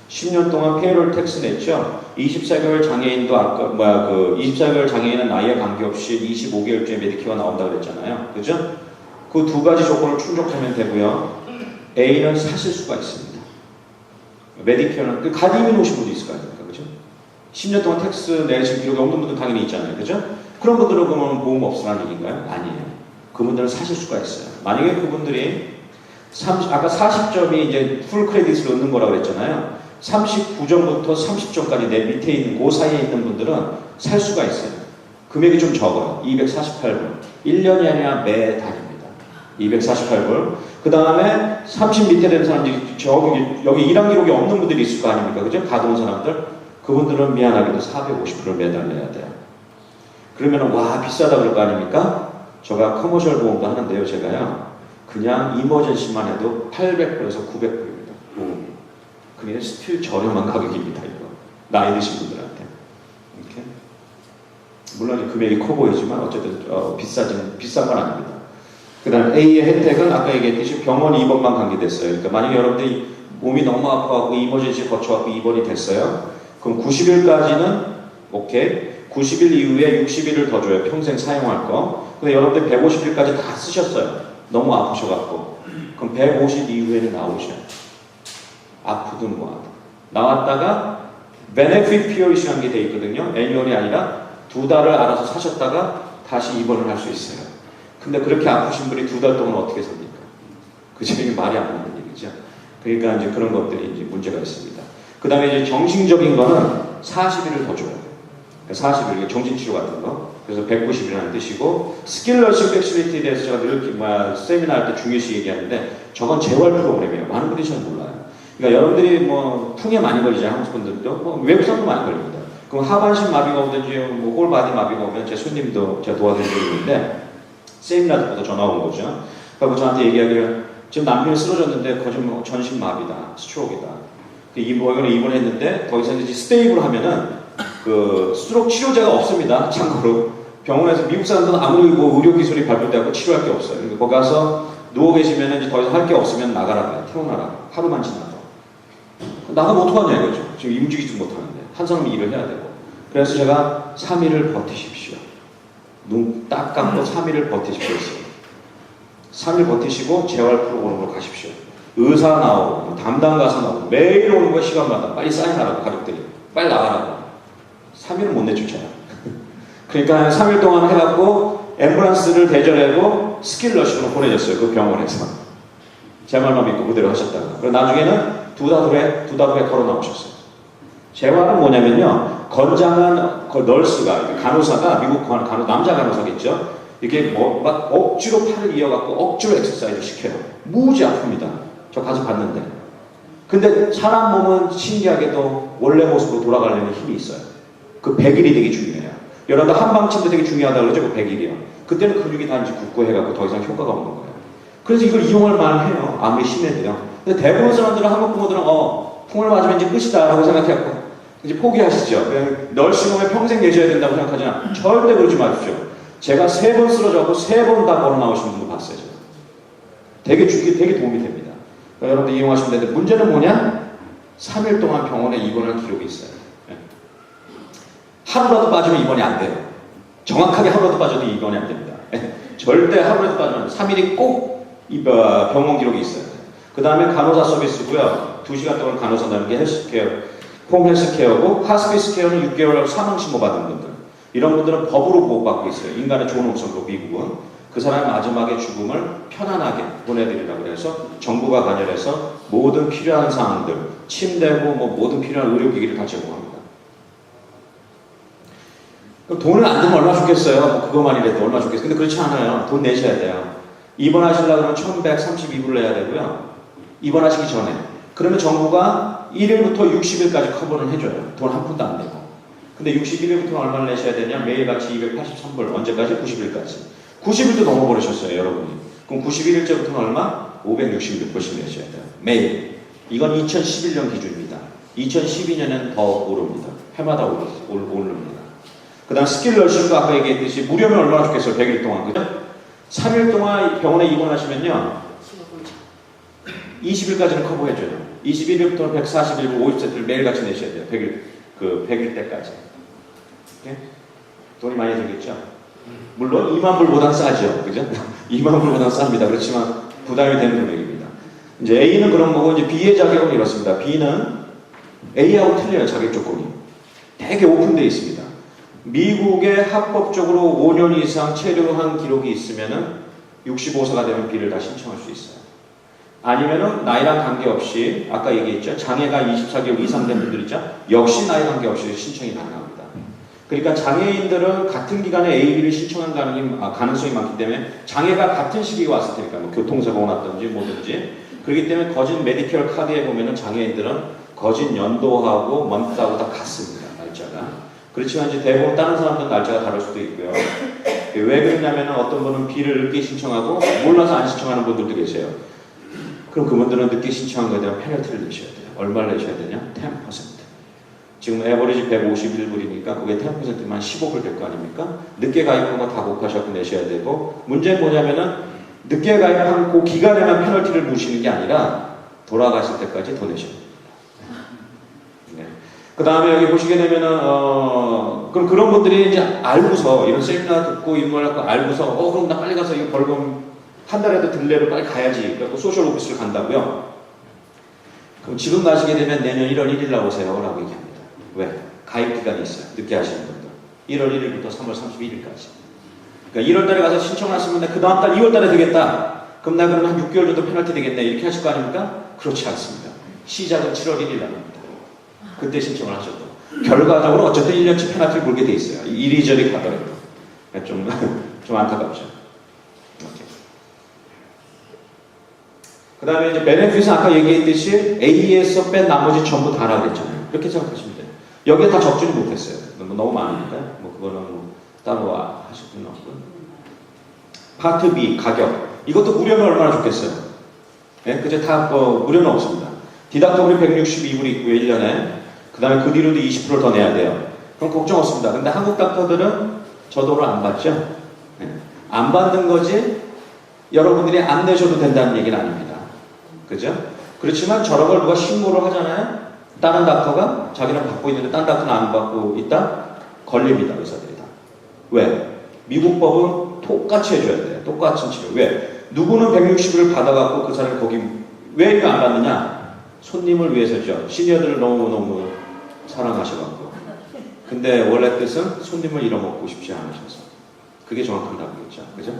10년 동안 payroll tax 냈죠. 24개월 장애인도 아까 24개월 장애인은 나이에 관계없이 25개월째 메디케어가 나온다 그랬잖아요. 그죠? 그 두 가지 조건을 충족하면 되고요. A는 사실 수가 있습니다. 메디케어는 그 가입해 놓으신 분도 있을 거 아닙니까? 그죠? 10년 동안 텍스 내신 기록이 없는 분들 당연히 있잖아요. 그죠? 그런 분들은 그러면 보험 없으라는 얘기인가요? 아니에요. 그분들은 사실 수가 있어요. 만약에 그분들이 아까 40점이 이제 풀 크레딧을 얻는 거라고 그랬잖아요. 39점부터 30점까지 내 밑에 있는 그 사이에 있는 분들은 살 수가 있어요. 금액이 좀 적어요. 248불. 1년이 아니라 매달입니다. 248불. 그 다음에 30 밑에 되는 사람들이 여기 일한 기록이 없는 분들이 있을 거 아닙니까? 그죠? 가둬온 사람들. 그분들은 미안하게도 450불을 매달 내야 돼요. 그러면 와 비싸다 그럴 거 아닙니까? 제가 커머셜 보험도 하는데요. 제가요. 그냥 이머전시만 해도 800불에서 900불입니다. 보험이. 그게 스틸 저렴한 가격입니다. 이거. 나이 드신 분들한테. 이렇게. 물론 금액이 커 보이지만 어쨌든 비싼 건 아닙니다. 그 다음에 A의 혜택은 아까 얘기했듯이 병원 입원만 관계됐어요. 그러니까 만약에 여러분들이 몸이 너무 아파갖고 이머전시 거쳐갖고 입원이 됐어요. 그럼 90일까지는 오케이. 90일 이후에 60일을 더 줘요. 평생 사용할 거. 근데 여러분들 150일까지 다 쓰셨어요. 너무 아프셔갖고. 그럼 150 이후에는 나오셔요. 아프든 뭐하든. 나왔다가 benefit period이라는 게 돼 있거든요. 애니얼이 아니라 2달을 알아서 사셨다가 다시 입원을 할 수 있어요. 근데 그렇게 아프신 분이 2달 동안 어떻게 삽니까? 그죠? 이게 말이 안 맞는 얘기죠. 그러니까 이제 그런 것들이 이제 문제가 있습니다. 그 다음에 이제 정신적인 거는 40일을 더 줘요. 40일, 정신치료 같은 거. 그래서 190이라는 뜻이고, 스킬러십 팩실리티에 대해서 제가 늘 세미나 할 때 중요시 얘기하는데, 저건 재활 프로그램이에요. 많은 분들이 잘 몰라요. 그러니까 여러분들이 뭐, 풍에 많이 걸리잖아요. 한국 분들도. 뭐, 외국 사람도 많이 걸립니다. 그럼 하반신 마비가 오든지, 뭐, 홀바디 마비가 오면 제 손님도 제가 도와드린 적이 있는데, 세미나 듣고도 전화 온 거죠. 그리고 저한테 얘기하기를, 지금 남편이 쓰러졌는데, 거짓 전신 마비다. 스트로크이다. 이번에 입원했는데, 더 이상 이제 스테이블 하면은, 스트로크 치료제가 없습니다. 참고로 병원에서 미국 사람들은 아무리 뭐 의료 기술이 발달되고 치료할 게 없어요. 그러니까 거기 가서 누워 계시면 이제 더 이상 할 게 없으면 나가라, 태어나라. 하루만 지나서 나가면 어떡하냐 이거죠. 지금 움직이지 못하는데 한 사람이 일을 해야 되고. 그래서 제가 3일을 버티십시오. 눈 딱 감고 3일을 버티십시오. 3일 버티시고 재활 프로그램으로 가십시오. 의사 나오고 담당 가서 나오고 매일 오는 거 시간마다 빨리 사인하라고 가족들이 빨리 나가라고. 3일은 못 내주잖아. 그러니까 3일 동안 해갖고 앰뷸런스를 대절하고 스킬러십으로 보내줬어요. 그 병원에서. 제 말만 믿고 그대로 하셨다가. 그리고 나중에는 두 달 후에 걸어 나오셨어요. 재활은 뭐냐면요. 건장한 널스가, 간호사가, 미국 남자 간호사겠죠. 이게 막 억지로 팔을 이어갖고 억지로 엑서사이즈 시켜요. 무지 아픕니다. 저 가서 봤는데. 근데 사람 몸은 신기하게도 원래 모습으로 돌아가려면 힘이 있어요. 그 100일이 되게 중요해요. 여러분들 한방침도 되게 중요하다고 그러죠? 그 100일이요. 그때는 근육이 다 이제 굳고 해갖고 더 이상 효과가 없는 거예요. 그래서 이걸 이용할 만해요. 아무리 심해도요. 근데 대부분 사람들은 한국 부모들은 풍을 맞으면 이제 끝이다 라고 생각해갖고 이제 포기하시죠. 그냥 널싱홈에 평생 계셔야 된다고 생각하지만 절대 그러지 마십시오. 제가 3번 쓰러져갖고 3번 다 걸어 나오신 분도 봤어요. 되게 도움이 됩니다. 그러니까 여러분들 이용하시면 되는데 문제는 뭐냐? 3일 동안 병원에 입원할 기록이 있어요. 하루라도 빠지면 입원이 안 돼요. 정확하게 하루라도 빠져도 입원이 안 됩니다. 절대 하루라도 빠지면 3일이 꼭 병원 기록이 있어요. 그 다음에 간호사 서비스고요. 2시간 동안 간호사 나는 게 헬스케어, 홈 헬스케어고 하스피스 케어는 6개월하고 사망신고 받은 분들. 이런 분들은 법으로 보호받고 있어요. 인간의 좋은 옵션으로 미국은. 그 사람의 마지막에 죽음을 편안하게 보내드리라고 해서 정부가 관여해서 모든 필요한 사항들, 침대고 뭐 모든 필요한 의료기기를 다 제공합니다. 돈을 안 들면 얼마나 좋겠어요. 그거만이라도 얼마나 좋겠어요. 근데 그렇지 않아요. 돈 내셔야 돼요. 입원하시려고 그러면 1132불 내야 되고요. 입원하시기 전에. 그러면 정부가 1일부터 60일까지 커버를 해줘요. 돈 한 푼도 안 내고. 근데 61일부터는 얼마를 내셔야 되냐? 매일같이 283불. 언제까지? 90일까지. 90일도 넘어버리셨어요, 여러분이. 그럼 91일째부터는 얼마? 566불씩 내셔야 돼요. 매일. 이건 2011년 기준입니다. 2012년엔 더 오릅니다. 해마다 오릅니다. 그 다음 스킬러십도 아까 얘기했듯이 무료면 얼마나 좋겠어요. 100일 동안. 그죠? 3일 동안 병원에 입원하시면요. 20일까지는 커버해줘요. 21일부터 140일, 50세트를 매일같이 내셔야 돼요. 100일 때까지. 네? 돈이 많이 들겠죠? 물론 2만 불보단 싸죠. 그죠? 2만 불보단 쌉니다. 그렇지만 부담이 되는 금액입니다. 이제 A는 그런 거고, 이제 B의 자격은 이렇습니다. B는 A하고 틀려요. 자격 조건이. 되게 오픈되어 있습니다. 미국에 합법적으로 5년 이상 체류한 기록이 있으면은 65세가 되면 B를 다 신청할 수 있어요. 아니면은 나이랑 관계없이 아까 얘기했죠. 장애가 24개월 이상 된 분들 있죠. 역시 나이 관계없이 신청이 가능합니다. 그러니까 장애인들은 같은 기간에 A, B를 신청한 가능성이 많기 때문에 장애가 같은 시기에 왔을 테니까 뭐 교통사고가 났든지 뭐든지 그렇기 때문에 거진 메디컬 카드에 보면은 장애인들은 거진 연도하고 먼트하고 다 같습니다. 날짜가. 그렇지만 이제 대부분 다른 사람들은 날짜가 다를 수도 있고요. 왜 그러냐면은 어떤 분은 B를 늦게 신청하고 몰라서 안 신청하는 분들도 계세요. 그럼 그분들은 늦게 신청한 거에 대한 페널티를 내셔야 돼요. 얼마를 내셔야 되냐? 10%. 지금 에버리지 151불이니까 그게 10%만 15불 될 거 아닙니까? 늦게 가입한 거 다 곱하셔서 내셔야 되고 문제는 뭐냐면은 늦게 가입한 그 기간에만 페널티를 무시는 게 아니라 돌아가실 때까지 더 내셔야 돼요. 네. 그 다음에 여기 보시게 되면은 그럼 그런 분들이 이제 알고서 이런 세미나 듣고 입문을 하고 알고서 그럼 나 빨리 가서 이거 벌금 한 달에도 들레로 빨리 가야지. 그래서 소셜 오피스를 간다고요. 그럼 지금 가시게 되면 내년 1월 1일 나오세요 라고 얘기합니다. 왜? 가입 기간이 있어요. 늦게 하시는 분들. 1월 1일부터 3월 31일까지. 그러니까 1월 달에 가서 신청하시면 그 다음 달 2월 달에 되겠다. 그럼 나 그러면 한 6개월 정도 페널티 되겠네. 이렇게 하실 거 아닙니까? 그렇지 않습니다. 시작은 7월 1일 날 합니다. 그때 신청을 하셔도. 결과적으로 어쨌든 1년치 페널티를 물게 돼 있어요. 이리저리 가더라도. 좀 안타깝죠. 그 다음에 이제 베네핏은 아까 얘기했듯이 A에서 뺀 나머지 전부 다라고 했잖아요. 이렇게 생각하시면 돼요. 여기에 다 적지는 못했어요. 너무 많으니까. 뭐 그거는 뭐 따로 하실 필요는 없고. 파트 B, 가격. 이것도 무료면 얼마나 좋겠어요. 네? 그제 다 무료는 없습니다. 디덕터블이 162불이 있고요, 1년에. 그 다음에 그 뒤로도 20%를 더 내야 돼요. 그럼 걱정 없습니다. 근데 한국 닥터들은 저도를 안 받죠? 네. 안 받는 거지 여러분들이 안 내셔도 된다는 얘기는 아닙니다. 그죠? 그렇지만 저런 걸 누가 신고를 하잖아요? 다른 닥터가 자기는 받고 있는데 다른 닥터는 안 받고 있다? 걸립니다, 의사들이 다. 왜? 미국 법은 똑같이 해줘야 돼요. 똑같은 치료. 왜? 누구는 160을 받아갖고 그 사람이 거기 왜 이거 안 받느냐? 손님을 위해서죠. 시니어들을 너무너무 사랑하셔갖고. 근데 원래 뜻은 손님을 잃어먹고 싶지 않으셔서. 그게 정확한 답이겠죠. 그죠?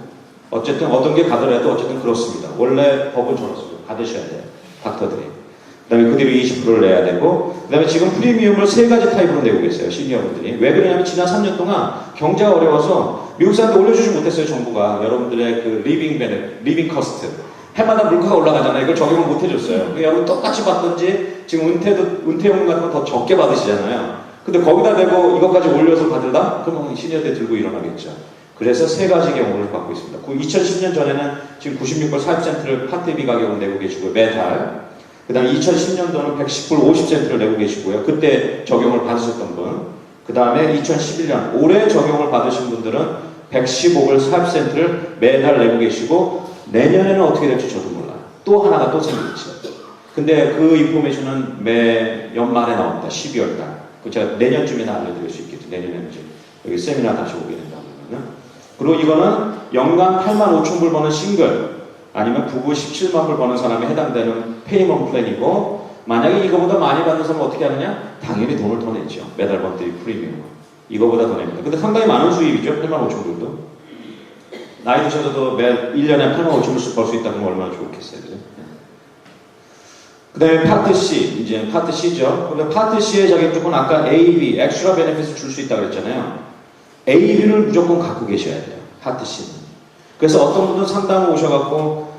어쨌든 어떤 게 가더라도 어쨌든 그렇습니다. 원래 법은 저렇습니다. 받으셔야 돼요. 닥터들이. 그 다음에 그 뒤로 20%를 내야 되고 그 다음에 지금 프리미엄을 3가지 타입으로 내고 계세요. 시니어분들이. 왜 그러냐면 지난 3년 동안 경제가 어려워서 미국 사람들 올려주지 못했어요. 정부가. 여러분들의 그 리빙 커스트. 해마다 물가가 올라가잖아요. 이걸 적용을 못 해줬어요. 그러니까 여러분 똑같이 받든지 지금 은퇴금 같은 거 더 적게 받으시잖아요. 근데 거기다 대고 이것까지 올려서 받으다? 그러면 시니어들 들고 일어나겠죠. 그래서 3가지 경우를 받고 있습니다. 2010년 전에는 지금 96불 40센트를 파트 B 가격을 내고 계시고요. 매달. 그 다음에 2010년도는 110불 50센트를 내고 계시고요. 그때 적용을 받으셨던 분. 그 다음에 2011년 올해 적용을 받으신 분들은 115불 40센트를 매달 내고 계시고 내년에는 어떻게 될지 저도 몰라요. 또 하나가 또 생기겠죠. 근데 그 인포메이션은 매 연말에 나옵니다. 12월 달. 그 제가 내년쯤에나 알려드릴 수 있겠죠. 내년에는 이제 여기 세미나 다시 오게 된다면. 그리고 이거는 연간 85,000불 버는 싱글 아니면 부부 17만 불 버는 사람에 해당되는 페이먼 플랜이고 만약에 이거보다 많이 받는 사람은 어떻게 하느냐? 당연히 돈을 더 내죠. 매달 번들이 프리미엄. 이거보다 더 냅니다. 근데 상당히 많은 수입이죠. 85,000불도. 나이 드셔도 매 1년에 85,000불씩 벌 수 있다면 얼마나 좋겠어요. 그죠? 그 다음에 파트 C. 이제 파트 C죠. 근데 파트 C의 자격 조건 아까 A, B, 엑스트라 베네핏을 줄 수 있다고 그랬잖아요. A를 무조건 갖고 계셔야 돼요. 파트 C는. 그래서 어떤 분은 상담을 오셔갖고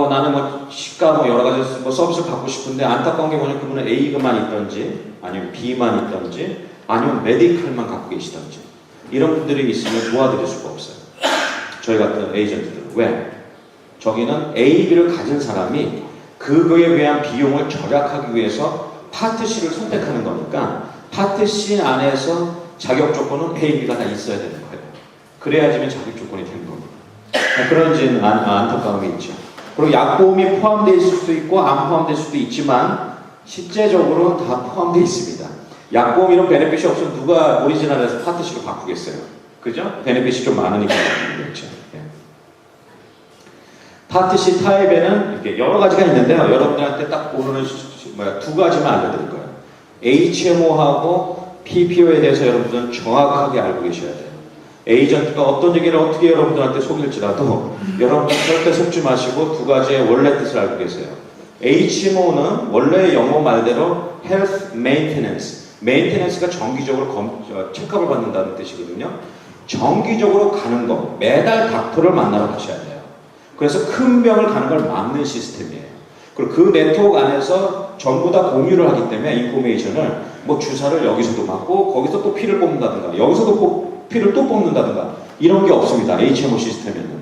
나는 뭐 시가 뭐 여러 가지 뭐 서비스를 받고 싶은데 안타까운 게 뭐냐면 그분은 A만 있던지 아니면 B만 있던지 아니면 메디컬만 갖고 계시던지 이런 분들이 있으면 도와드릴 수가 없어요. 저희 같은 에이전트들은. 왜? 저기는 A, B를 가진 사람이 그거에 대한 비용을 절약하기 위해서 파트 C를 선택하는 거니까 파트 C 안에서 자격 조건은 A, B가 다 있어야 되는 거예요. 그래야지만 자격 조건이 되는 겁니다. 그런지는 안타까움이 있죠. 그리고 약보험이 포함되어 있을 수도 있고 안 포함될 수도 있지만 실제적으로는 다 포함되어 있습니다. 약보험 이런 베네핏이 없으면 누가 오리지널에서 파트 C로 바꾸겠어요. 그죠? 베네핏이 좀 많으니까 그렇죠. 예. 파트 C 타입에는 이렇게 여러 가지가 있는데요. 여러분들한테 딱 고르는 2가지만 알려드릴 거예요. HMO하고 PPO에 대해서 여러분들은 정확하게 알고 계셔야 돼요. 에이전트가 어떤 얘기를 어떻게 여러분들한테 속일지라도 여러분 절대 속지 마시고 두 가지의 원래 뜻을 알고 계세요. HMO는 원래 영어 말대로 Health Maintenance, Maintenance가 정기적으로 체크업을 받는다는 뜻이거든요. 정기적으로 가는 거, 매달 닥터를 만나러 가셔야 돼요. 그래서 큰 병을 가는 걸 막는 시스템이에요. 그리고 그 네트워크 안에서 전부 다 공유를 하기 때문에 인포메이션을 뭐 주사를 여기서도 맞고 거기서 또 피를 뽑는다든가 여기서도 피를 또 뽑는다든가 이런 게 없습니다. HMO 시스템에는.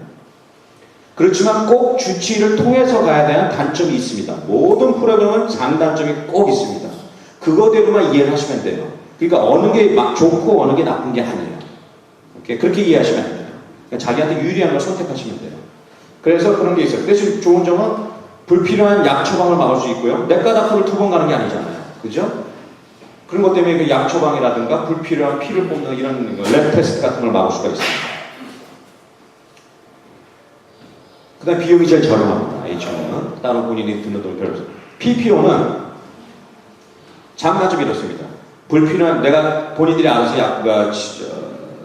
그렇지만 꼭 주치의를 통해서 가야 되는 단점이 있습니다. 모든 프로그램은 장단점이 꼭 있습니다. 그거대로만 이해를 하시면 돼요. 그러니까 어느 게 막 좋고 어느 게 나쁜 게 아니에요. 그렇게 이해하시면 안 돼요. 그러니까 자기한테 유리한 걸 선택하시면 돼요. 그래서 그런 게 있어요. 대신 좋은 점은 불필요한 약 처방을 막을 수 있고요. 내과 닥터를 2번 가는 게 아니잖아요. 그죠? 그런 것 때문에 그 약 처방이라든가 불필요한 피를 뽑는 이런 랩 테스트 같은 걸 막을 수가 있습니다. 그 다음에 비용이 제일 저렴합니다. HMO는. 따로 본인이 듣는 돈이 별로 없어요. PPO는 장단점이 이렇습니다. 불필요한, 내가 본인들이 알아서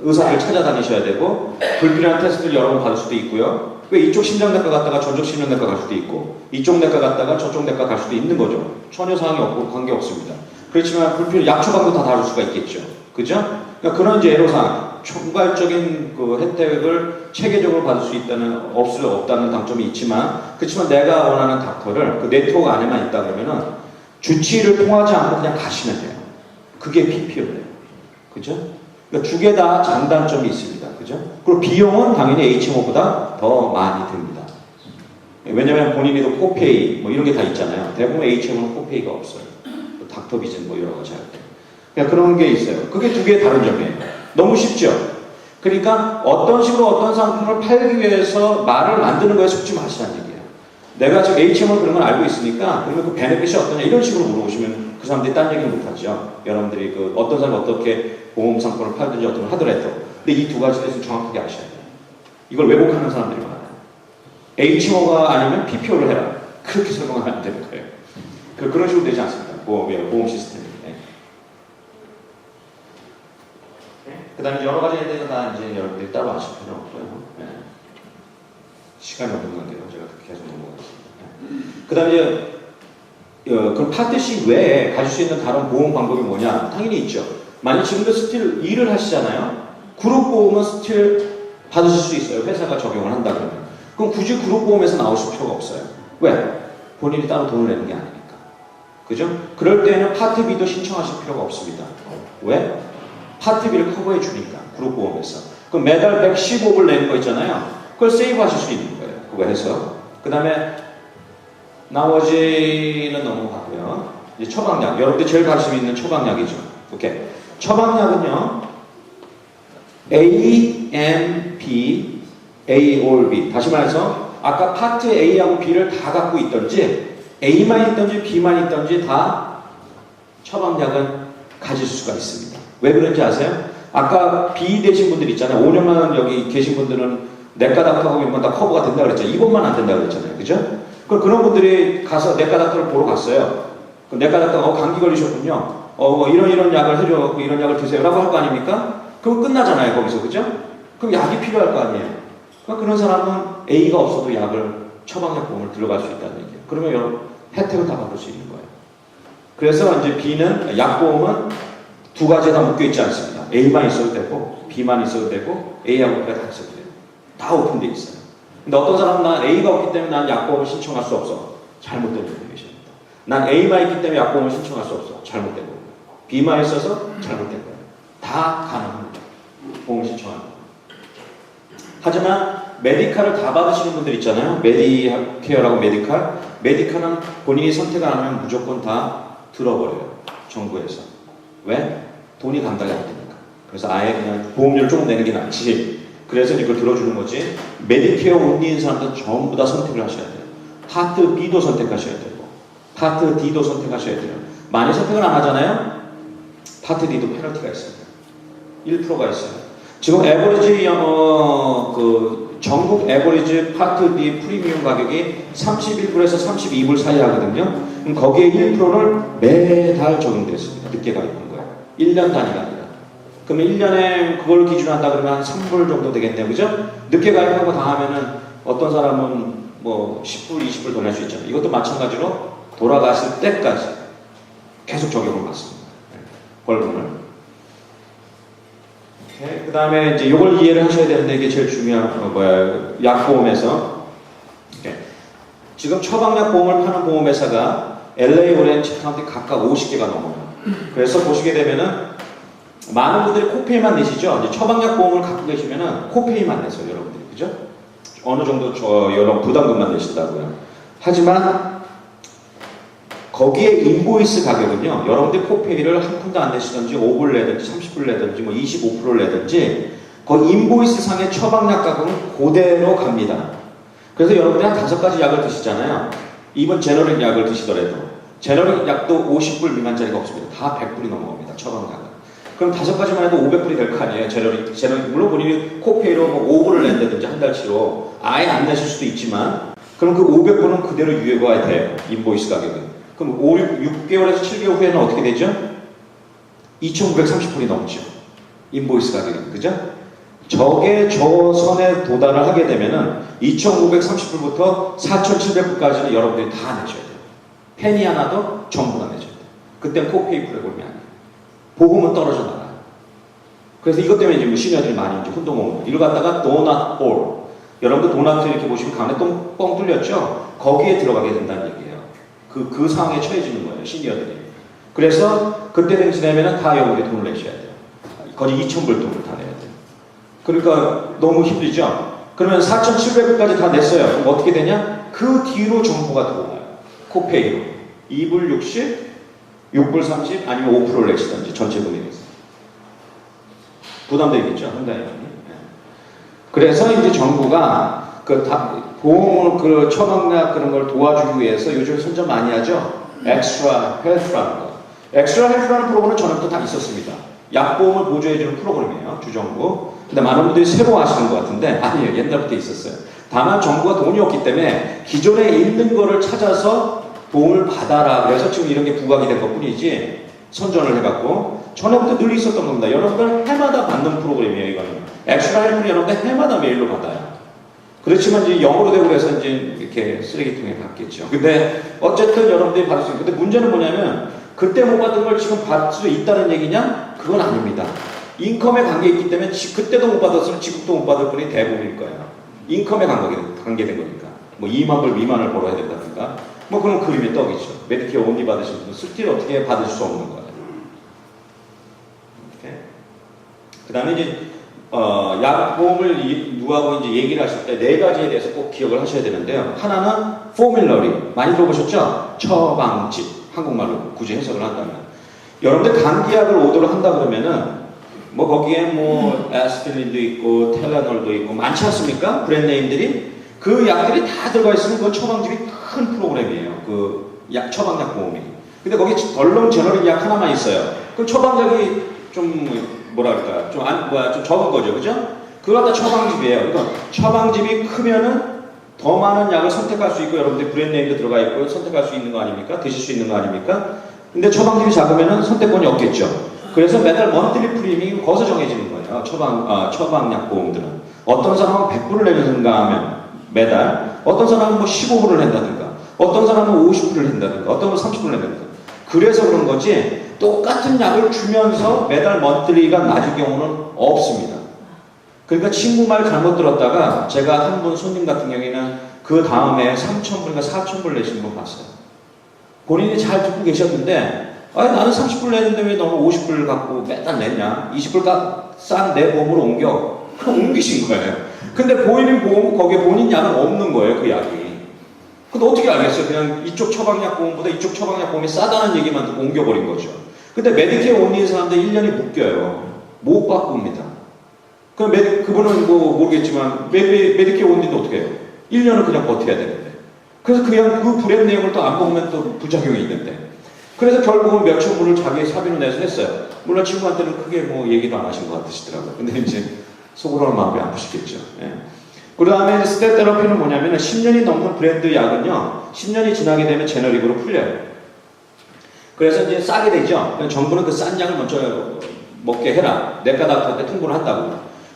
의사를 찾아다니셔야 되고, 불필요한 테스트를 여러 번 받을 수도 있고요. 왜 이쪽 심장내과 갔다가 저쪽 심장내과 갈 수도 있고, 이쪽 내과 갔다가 저쪽 내과 갈 수도 있는 거죠. 전혀 상황이 없고 관계없습니다. 그렇지만 불필요한 약 처방도 다 다를 수가 있겠죠. 그죠? 그러니까 그런 이제 애로사항, 총괄적인 그 혜택을 체계적으로 받을 수 없다는 장점이 있지만, 그렇지만 내가 원하는 닥터를 그 네트워크 안에만 있다 그러면은 주치의를 통하지 않고 그냥 가시면 돼요. 그게 PPO예요. 그죠? 그러니까 두 개 다 장단점이 있습니다. 그죠? 그리고 비용은 당연히 HMO보다 더 많이 듭니다. 왜냐면 본인이도 코페이 뭐 이런 게 다 있잖아요. 대부분 HMO는 코페이가 없어요. 닥터 비전 뭐 여러 가지 할 때. 그러니까 그런 게 있어요. 그게 두 개의 다른 점이에요. 너무 쉽죠? 그러니까 어떤 식으로 어떤 상품을 팔기 위해서 말을 만드는 거에 속지 마시라는 얘기예요. 내가 지금 HMO 그런 걸 알고 있으니까 그러면 그 베네핏이 어떠냐 이런 식으로 물어보시면 그 사람들이 딴 얘기는 못하죠. 여러분들이 그 어떤 사람이 어떻게 보험 상품을 팔든지 어떤 걸 하더라도. 근데 이 두 가지에 대해서 정확하게 아셔야 돼요. 이걸 왜곡하는 사람들이 많아요. HMO가 아니면 PPO를 해라. 그렇게 설명하면 안 되는 거예요. 그런 식으로 되지 않습니다. 보험 시스템이. 그 다음에 여러 가지에 대해서 다 이제 여러분들이 따로 아실 필요는 없고요. 네. 시간이 없는 건데요. 제가 계속 넘어가겠습니다. 그 다음에 이제 그럼 파트 C 외에 가질 수 있는 다른 보험 방법이 뭐냐? 당연히 있죠. 만약 지금도 스틸 일을 하시잖아요. 그룹 보험은 스틸 받으실 수 있어요. 회사가 적용을 한다 그러면. 그럼 굳이 그룹 보험에서 나오실 필요가 없어요. 왜? 본인이 따로 돈을 내는 게 아니니까. 그죠? 그럴 때에는 파트 B도 신청하실 필요가 없습니다. 왜? 파트 B를 커버해 주니까 그룹 보험에서. 그럼 매달 115불 내는 거 있잖아요. 그걸 세이브 하실 수 있는 거예요. 그거 해서. 그 다음에 나머지는 넘어가고요. 이제 처방약. 여러분들 제일 관심 있는 처방약이죠. 오케이. 처방약은요. A, M, B, A or B. 다시 말해서 아까 파트 A하고 B를 다 갖고 있던지 A만 있던지 B만 있던지 다 처방약은 가질 수가 있습니다. 왜 그런지 아세요? 아까 B 되신 분들 있잖아요. 5년만 여기 계신 분들은 내과 닥터하고 이런 건 다 커버가 된다고 그랬죠. 이것만 안 된다고 그랬잖아요. 그죠? 그런 분들이 가서 내과 닥터를 보러 갔어요. 내과 닥터가 감기 걸리셨군요. 뭐 이런 약을 해줘갖고 이런 약을 드세요. 라고 할 거 아닙니까? 그럼 끝나잖아요. 거기서. 그죠? 그럼 약이 필요할 거 아니에요. 그러니까 그런 사람은 A가 없어도 약을 처방약 보험을 들어갈 수 있다는 얘기예요. 그러면 여러분 혜택을 다 받을 수 있는 거예요. 그래서 이제 B는 약보험은 두 가지 다 묶여 있지 않습니다. A만 있어도 되고 B만 있어도 되고 A하고 B가 다 있어도 돼요. 다 오픈되어 있어요. 근데 어떤 사람은 난 A가 없기 때문에 난 약보험을 신청할 수 없어. 잘못된 인포메이션입니다. 난 A만 있기 때문에 약보험을 신청할 수 없어. 잘못된 거예요. B만 있어서 잘못된 거예요. 다 가능합니다. 보험 신청하는 거. 하지만 메디칼을 다 받으시는 분들 있잖아요. 메디케어라고 메디칼. 메디칼은 본인이 선택 안 하면 무조건 다 들어버려요. 정부에서. 왜? 돈이 감당이 안 되니까. 그래서 아예 그냥 보험료를 조금 내는 게 낫지. 그래서 이걸 들어주는 거지. 메디케어 온리인 사람들은 전부 다 선택을 하셔야 돼요. 파트 B도 선택하셔야 되고 파트 D도 선택하셔야 돼요. 만약 선택을 안 하잖아요. 파트 D도 페널티가 있습니다. 1%가 있어요. 지금 에버리지 전국 에버리지 파트 B 프리미엄 가격이 31불에서 32불 사이 하거든요. 그럼 거기에 1%를 매달 적용됐습니다. 늦게 가입한 거예요. 1년 단위가 아니라. 그러면 1년에 그걸 기준으로 한다 그러면 한 3불 정도 되겠네요. 그죠? 늦게 가입하고 다 하면은 어떤 사람은 뭐 10불, 20불 더 낼 수 있잖아요. 이것도 마찬가지로 돌아갔을 때까지 계속 적용을 받습니다. 벌금을. 그 다음에 이제 이걸 이해를 하셔야 되는데 이게 제일 중요한 약보험에서 지금 처방약 보험을 파는 보험회사가 LA, 오렌지 카운티 각각 50개가 넘어요. 그래서 보시게 되면은 많은 분들이 코페이만 내시죠. 이제 처방약 보험을 갖고 계시면은 코페이만 내세요, 여러분들이. 그죠? 어느 정도 여러 부담금만 내신다고요. 하지만 거기에 인보이스 가격은요, 여러분들 코페이를 한 푼도 안 내시든지 5불 내든지 30불 내든지 뭐 25%를 내든지 그 인보이스 상의 처방약 가격은 그대로 갑니다. 그래서 여러분들이 한 5가지 약을 드시잖아요. 이번 제너릭 약을 드시더라도 제너릭 약도 50불 미만짜리가 없습니다. 다 100불이 넘어갑니다. 처방약은. 그럼 5가지만 해도 500불이 될 거 아니에요. 제너릭. 물론 본인이 코페이로 뭐 5불을 낸다든지 한 달치로 아예 안 내실 수도 있지만 그럼 그 500불은 그대로 유예가 돼요. 인보이스 가격은. 그럼 6개월에서 7개월 후에는 어떻게 되죠? 2,930불이 넘죠. 인보이스 가격이. 그죠? 저 선에 도달을 하게 되면은 2,930불부터 4,700불까지는 여러분들이 다 내셔야 돼요. penny 하나도 전부 다 내셔야 돼요. 그때는 코페이 프로그램이 아니에요. 보험은 떨어져 나가요. 그래서 이것 때문에 지금 시니어들이 많이 이제 혼동을 이걸 갖다가 donut hole. 여러분들 도넛 이렇게 보시면 가운데 뻥 뚫렸죠? 거기에 들어가게 된다는 얘기예요. 그 상황에 처해지는 거예요, 시니어들이. 그래서 그때 지나면은 다 여러분들이 돈을 내셔야 돼요. 거의 2,000불 돈을 다 내야 돼요. 그러니까 너무 힘들죠? 그러면 4,700불까지 다 냈어요. 그럼 어떻게 되냐? 그 뒤로 정보가 들어와요. 코페이로. 2불 60, 6불 30, 아니면 5%를 내시든지 전체 금액에서. 부담되겠죠, 한 달에. 그래서 이제 정부가 보험을 처방약 그런 걸 도와주기 위해서 요즘 선전 많이 하죠. 엑스트라 헬스라는 거. 엑스트라 헬스라는 프로그램은 전부터 다 있었습니다. 약보험을 보조해주는 프로그램이에요. 주정부. 근데 많은 분들이 새로 아시는 것 같은데 아니에요. 옛날부터 있었어요. 다만 정부가 돈이 없기 때문에 기존에 있는 거를 찾아서 도움을 받아라. 그래서 지금 이런 게 부각이 된 것 뿐이지 선전을 해갖고 전에부터 늘 있었던 겁니다. 여러분들 해마다 받는 프로그램이에요. 이거는. 엑스트라 헬스는 여러분들 해마다 메일로 받아요. 그렇지만 이제 영어로 되고 그래서 이제 이렇게 쓰레기통에 갔겠죠. 근데 어쨌든 여러분들이 받을 수 있어요. 근데 문제는 뭐냐면 그때 못 받은 걸 지금 받을 수 있다는 얘기냐? 그건 아닙니다. 인컴에 관계 있기 때문에 그때도 못 받았으면 지금도 못 받을 분이 대부분일 거예요. 인컴에 관계된 거니까. 뭐 2만 불 미만을 벌어야 된다든가. 뭐 그런 그림의 떡이죠. 메디케어 온리 받으신 분은 스틸 어떻게 받을 수 없는 거예요. 그 다음에 이제 약보험을 누구하고 이제 얘기를 하실 때 4가지에 대해서 꼭 기억을 하셔야 되는데요. 하나는 포뮬러리. 많이 들어보셨죠? 처방집. 한국말로 굳이 해석을 한다면. 여러분들 감기약을 오더를 한다 그러면은 뭐 거기에 뭐 아스피린도 있고 텔라놀도 있고 많지 않습니까? 브랜드네임들이. 그 약들이 다 들어가 있으면 그 처방집이 큰 프로그램이에요. 그 처방약 보험이. 근데 거기 덜렁 제너릭 약 하나만 있어요. 그 처방약이 좀 뭐랄까 좀 적은 거죠, 그죠? 그걸 갖다 처방집이에요. 그러니까 처방집이 크면은 더 많은 약을 선택할 수 있고 여러분들 브랜드네임도 들어가 있고 선택할 수 있는 거 아닙니까? 드실 수 있는 거 아닙니까? 근데 처방집이 작으면은 선택권이 없겠죠. 그래서 매달 먼틀리 프리미엄이 거기서 정해지는 거예요. 처방약 보험들은 어떤 사람은 100불을 내는가 하면 매달, 어떤 사람은 뭐 15불을 낸다든가, 어떤 사람은 50불을 낸다든가, 어떤 사람은 30불을 낸다든가. 그래서 그런 거지 똑같은 약을 주면서 매달 먼틀리가 낮을 경우는 없습니다. 그러니까 친구 말 잘못 들었다가 제가 한 분 손님 같은 경우에는 그 다음에 3,000불인가 4,000불 내시는 분 봤어요. 본인이 잘 듣고 계셨는데 나는 30불 내는데 왜 너는 50불 갖고 매달 냈냐? 20불 싼 내 보험으로 옮기신 거예요. 근데 본인 보험 거기에 본인 약은 없는 거예요. 그 약이. 근데 어떻게 알겠어요? 그냥 이쪽 처방약 보험보다 이쪽 처방약 보험이 싸다는 얘기만 듣고 옮겨버린 거죠. 근데 메디케어 온리인 사람들 1년이 묶여요. 못 바꿉니다. 그럼 그분은 뭐 모르겠지만 메디케어 온리는 어떻게 해요? 1년은 그냥 버텨야 되는데. 그래서 그냥 그 브랜드 내용을 또 안 먹으면 또 부작용이 있는데. 그래서 결국은 몇천 불을 자기 사비로 내서 했어요. 물론 친구한테는 크게 뭐 얘기도 안 하신 것 같으시더라고요. 근데 이제 속으로는 마음이 아프시겠죠. 예. 그 다음에 스텝 테라피는 뭐냐면 10년이 넘는 브랜드 약은요, 10년이 지나게 되면 제너릭으로 풀려요. 그래서 이제 싸게 되죠. 정부는 그 싼 약을 먼저 먹게 해라. 내과 닥터한테 통보를 한다고.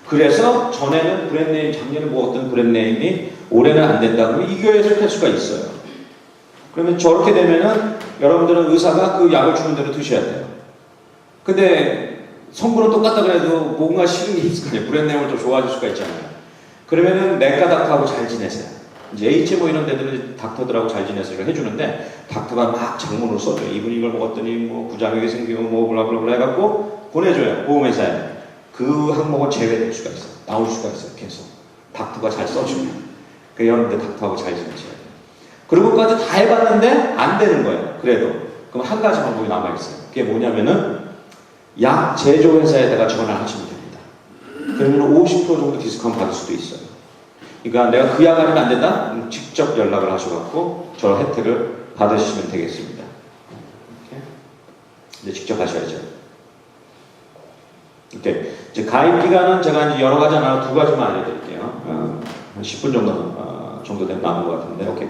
그래서 전에는 브랜드네임, 작년에 먹었던 브랜드네임이 올해는 안 된다고 이거에 설득할 수가 있어요. 그러면 저렇게 되면은 여러분들은 의사가 그 약을 주는 대로 드셔야 돼요. 근데 성분은 똑같다 그래도 뭔가 싫은 게 있을 거예요. 브랜드네임을 좀 좋아하실 수가 있잖아요. 그러면은 내과 닥터하고 잘 지내세요. 이제 HMO 이런 데들은 닥터들하고 잘 지내서 이걸 해주는데 닥터가 막 장문으로 써줘요. 이분이 이걸 먹었더니 뭐 부작용이 생기고 뭐 블라블라블라 해갖고 보내줘요. 보험회사에. 그 항목은 제외될 수가 있어요. 나올 수가 있어요. 계속. 닥터가 잘 써주면. 그 여러분들 닥터하고 잘 지내셔야 돼요. 그리고까지 다 해봤는데 안 되는 거예요. 그래도. 그럼 한 가지 방법이 남아있어요. 그게 뭐냐면은 약 제조회사에다가 전화를 하시면 됩니다. 그러면 50% 정도 디스카운트 받을 수도 있어요. 그러니까 내가 그 약 아니면 안 된다? 직접 연락을 하셔갖고 저 혜택을 받으시면 되겠습니다. 이렇게. 이제 직접 하셔야죠. 이렇게. 이제 가입 기간은 제가 이제 여러 가지 하나 두 가지만 알려드릴게요. 한 10분 정도 남은 것 같은데, 오케이.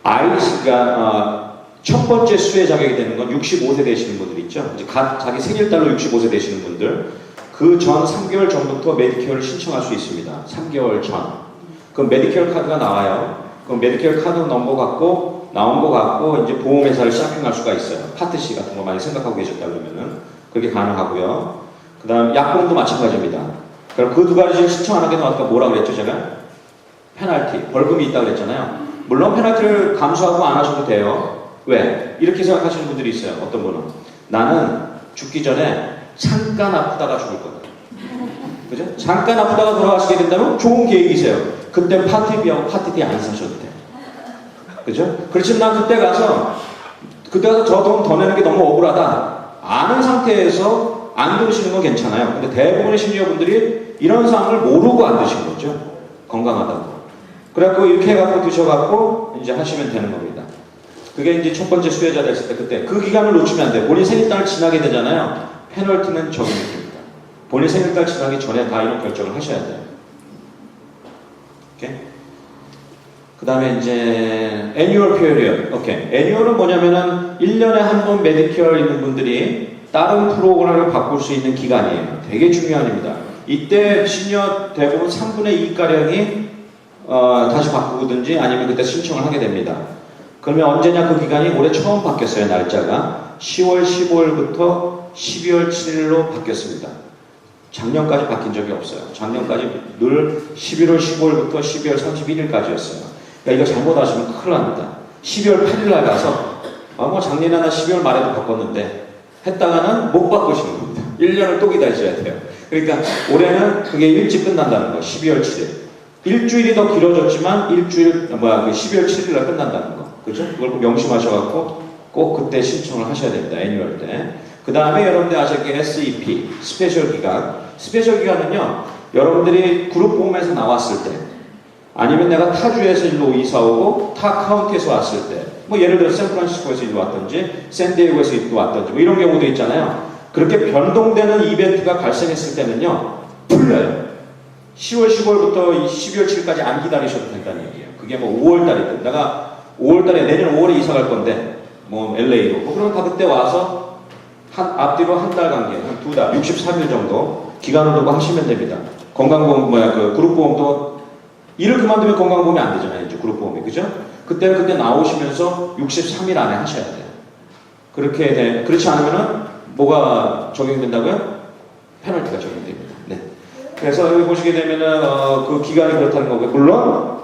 아이스가 첫 번째 수혜 자격이 되는 건 65세 되시는 분들 있죠. 이제 자기 생일달로 65세 되시는 분들, 그 전 3개월 전부터 메디케어를 신청할 수 있습니다. 3개월 전. 그럼 메디케어 카드가 나와요. 그럼 메디케어 카드 넘버 갖고 나온 거 갖고 이제 보험회사를 쇼핑할 수가 있어요. 파트 C 같은 거 많이 생각하고 계셨다 그러면은 그게 가능하고요. 그 다음 약봉도 마찬가지입니다. 그럼 그 두 가지를 신청 안 하게 되면 아까 뭐라 그랬죠 제가? 페널티, 벌금이 있다고 그랬잖아요. 물론 페널티를 감수하고 안 하셔도 돼요. 왜? 이렇게 생각하시는 분들이 있어요. 어떤 분은 나는 죽기 전에 잠깐 아프다가 죽을 거다. 그죠? 잠깐 아프다가 돌아가시게 된다면 좋은 계획이세요. 그때 파티 B하고 파티 D 안 사셔도 돼. 그죠? 그렇지만 난 그때 가서 저 돈 더 내는 게 너무 억울하다. 아는 상태에서 안 드시는 건 괜찮아요. 근데 대부분의 시니어분들이 이런 상황을 모르고 안 드신 거죠. 건강하다고. 그래갖고 이렇게 해갖고 드셔갖고 이제 하시면 되는 겁니다. 그게 이제 첫 번째 수혜자 됐을 때 그때 그 기간을 놓치면 안 돼요. 본인 생일달을 지나게 되잖아요. 페널티는 적용이 됩니다. 본인 생일달 지나기 전에 다 이런 결정을 하셔야 돼요. 오케이? 그 다음에 이제 annual period. 오케이. annual은 뭐냐면은 1년에 한 번 메디케어 있는 분들이 다른 프로그램을 바꿀 수 있는 기간이에요. 되게 중요한 입니다. 이때 시니어 대부분 3분의 2가량이 다시 바꾸든지 아니면 그때 신청을 하게 됩니다. 그러면 언제냐 그 기간이 올해 처음 바뀌었어요. 날짜가 10월 15일부터 12월 7일로 바뀌었습니다. 작년까지 바뀐 적이 없어요. 작년까지 늘 11월 15일부터 12월 31일까지였어요. 그러니까 이거 잘못하시면 큰일 납니다. 12월 8일날 가서 뭐 작년에는 12월 말에도 바꿨는데 했다가는 못 바꾸시는 겁니다. 1년을 또 기다리셔야 돼요. 그러니까 올해는 그게 일찍 끝난다는 거. 12월 7일. 일주일이 더 길어졌지만 그 12월 7일날 끝난다는 거. 그죠? 그걸 명심하셔갖고 꼭 그때 신청을 하셔야 됩니다. 애니얼 때. 그 다음에 여러분들 아실 게 SEP, 스페셜 기간. 스페셜 기간은요, 여러분들이 그룹 보험에서 나왔을 때, 아니면 내가 타주에서 일로 이사 오고, 타 카운티에서 왔을 때, 뭐 예를 들어 샌프란시스코에서 일로 왔든지, 샌디에고에서 일로 왔든지, 뭐 이런 경우도 있잖아요. 그렇게 변동되는 이벤트가 발생했을 때는요, 풀려요. 10월 15일부터 12월 7일까지 안 기다리셔도 된다는 얘기예요. 그게 뭐 5월달이든, 내가 5월달에 내년 5월에 이사 갈 건데, 뭐 LA로. 뭐 그러면 다 그때 와서 앞뒤로 한 달 관계, 한 2달, 63일 정도 기간을 두고 하시면 됩니다. 건강보험, 그 그룹보험도 일을 그만두면 건강보험이 안 되잖아요. 이제 그룹보험이. 그죠? 그때 나오시면서 63일 안에 하셔야 돼요. 그렇지 않으면은 뭐가 적용된다고요? 페널티가 적용됩니다. 네. 그래서 여기 보시게 되면은, 그 기간이 그렇다는 거고요. 물론,